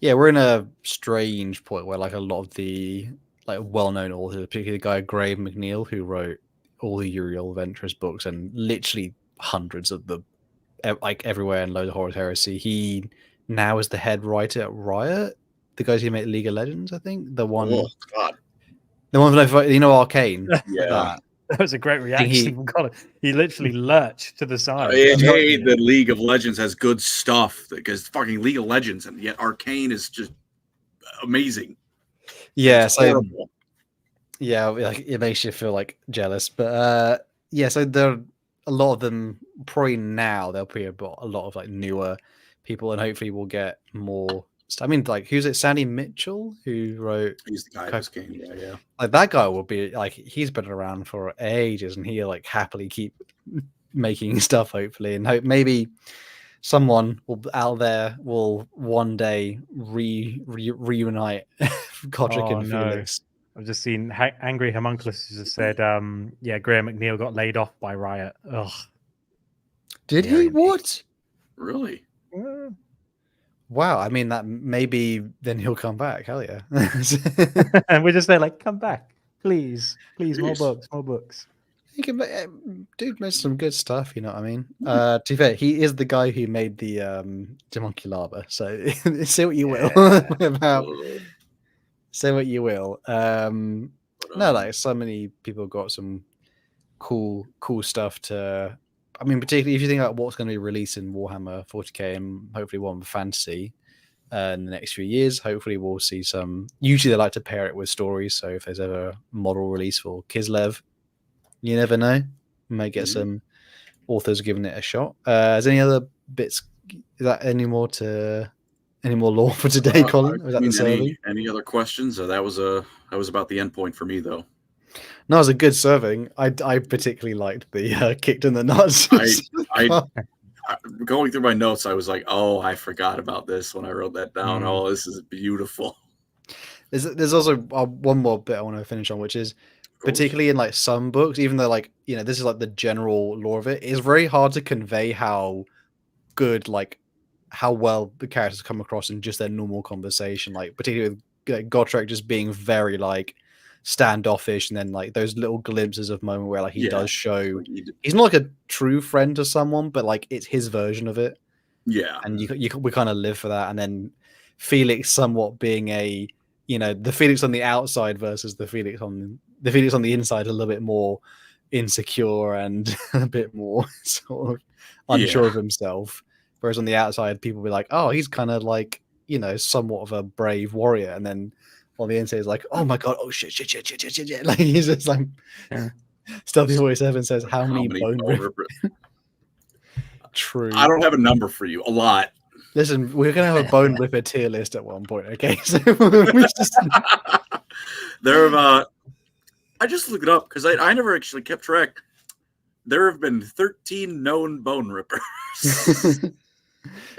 Yeah, we're in a strange point where a lot of the well-known authors, particularly the guy Graham McNeil, who wrote all the Uriel Ventress books and literally hundreds of the everywhere and loads of Horus Heresy. He now is the head writer at Riot, the guys who make League of Legends. I think the one. Oh God. The one Arcane. Yeah. That was a great reaction. He literally lurched to the side. Hey, the League of Legends has good stuff because fucking League of Legends, and yet Arcane is just amazing. Yeah, so it makes you feel jealous. But so there are a lot of them. Probably now there'll be a lot of newer people, and hopefully we'll get more I mean, like, who's it? Sandy Mitchell, who wrote. He's the guy who's game. Yeah. Like, that guy will be like, he's been around for ages, and he'll like happily keep making stuff. Hopefully, and maybe someone out there will one day reunite Gotrek and Felix. I've just seen Angry Homunculus just said, Graham McNeil got laid off by Riot. Ugh. Did he? What? Really? Wow. I mean, that maybe then he'll come back. Hell yeah. And we're just there like, come back. Please, more books. He can, dude made some good stuff, you know what I mean? To be fair, he is the guy who made the Demonculaba, so say what you will about. Say what you will. No, like, so many people got some cool stuff to. I mean, particularly if you think about what's going to be released in Warhammer 40k and hopefully Warhammer Fantasy in the next few years, hopefully we'll see some. Usually they like to pair it with stories, so if there's ever a model release for Kislev, you never know. We may get some authors giving it a shot. Is any other bits? Is that any more lore for today, Colin? Was that any other questions? That was about the end point for me, though. No, it was a good serving. I particularly liked the kicked in the nuts. I going through my notes, I was like, oh, I forgot about this when I wrote that down. Oh, this is beautiful. There's also one more bit I want to finish on, which is particularly in like some books, even though like, you know, this is like the general lore of it, it's very hard to convey how good, like how well the characters come across in just their normal conversation, like particularly with Gotrek just being very like standoffish, and then like those little glimpses of moment where like he does show he's not like a true friend to someone, but like it's his version of it. Yeah, and we kind of live for that. And then Felix somewhat being a, you know, the Felix on the outside versus the Felix on the inside, a little bit more insecure and a bit more sort of unsure of himself. Whereas on the outside, people be like, oh, he's kind of like, you know, somewhat of a brave warrior. And then on the inside, is like, oh my god, oh shit. Like he's just like, Stealthy 47 says, how many bone rippers? True. I don't have a number for you. A lot. Listen, we're gonna have a bone ripper tier list at one point, okay? So there have I just looked it up because I never actually kept track. There have been 13 known bone rippers.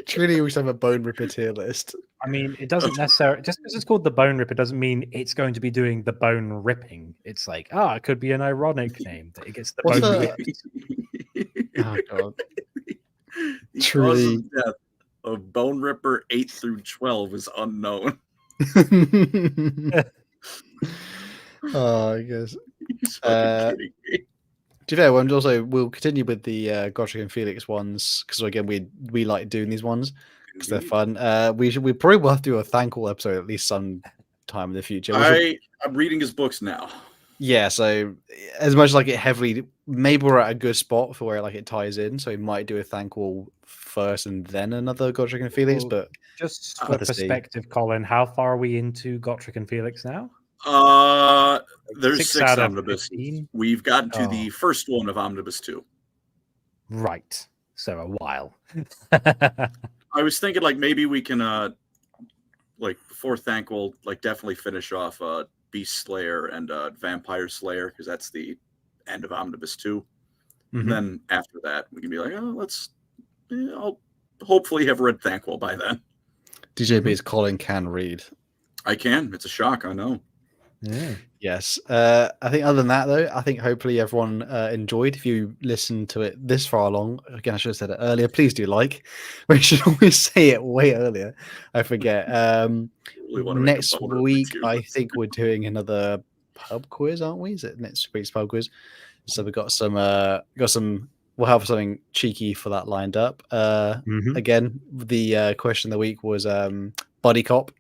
Truly, we should have a bone ripper tier list. I mean, it doesn't necessarily, just because it's called the Bone Ripper doesn't mean it's going to be doing the bone ripping. It's like, it could be an ironic name that it gets the bone ripped. Oh god. Truly, death of Bone Ripper 8 through 12 is unknown. Oh, I guess. He's fucking kidding me. To be fair, we'll continue with the Gotrek and Felix ones, because again we like doing these ones because they're fun. We probably will have to do a thankful episode at least some time in the future. I'm reading his books now. Yeah, so as much as like it heavily, maybe we're at a good spot for where like it ties in. So we might do a thankful first and then another Gotrek and Felix. But just for perspective, Colin, how far are we into Gotrek and Felix now? There's 6 omnibus. We've gotten to the first one of Omnibus 2. Right. So a while. I was thinking like maybe we can like before Thankful, like definitely finish off Beast Slayer and Vampire Slayer, because that's the end of Omnibus 2. Mm-hmm. And then after that we can be like, I'll hopefully have read Thankful by then. DJB's Colin can read. I can. It's a shock, I know. Yeah. Yes. I think other than that, though, I think hopefully everyone enjoyed. If you listened to it this far along, again, I should have said it earlier. Please do like. We should always say it way earlier. I forget. Next week, I think we're doing another pub quiz, aren't we? Is it next week's pub quiz? So we've got some. We'll have something cheeky for that lined up. Again, the question of the week was Buddy Cop.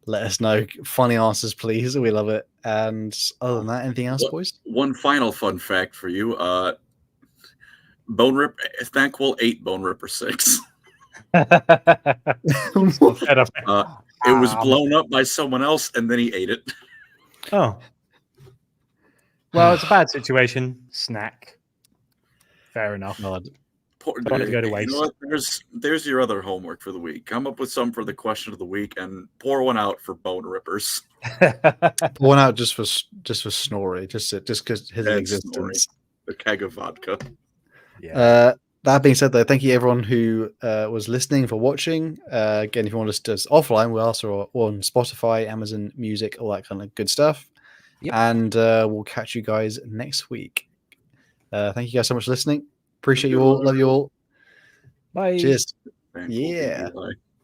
Let us know. Funny answers, please. We love it. And other than that, anything else, boys? One final fun fact for you. Bone Ripper, Thankful 8, Bone Ripper 6. It was blown up by someone else, and then he ate it. Oh. Well, it's a bad situation. Snack. Fair enough. God. Don't want it to go to You waste. know what? There's your other homework for the week. Come up with some for the question of the week and pour one out for Bone Rippers. One out just for Snorri, just because his And existence. Snorri, the keg of vodka. Yeah. That being said, though, thank you everyone who was listening for watching. Again, if you want us to us offline, we're also on Spotify, Amazon Music, all that kind of good stuff. Yep. And we'll catch you guys next week. Thank you guys so much for listening. Appreciate you all. Love you all. Bye. Cheers. Thankful Yeah. to be alive.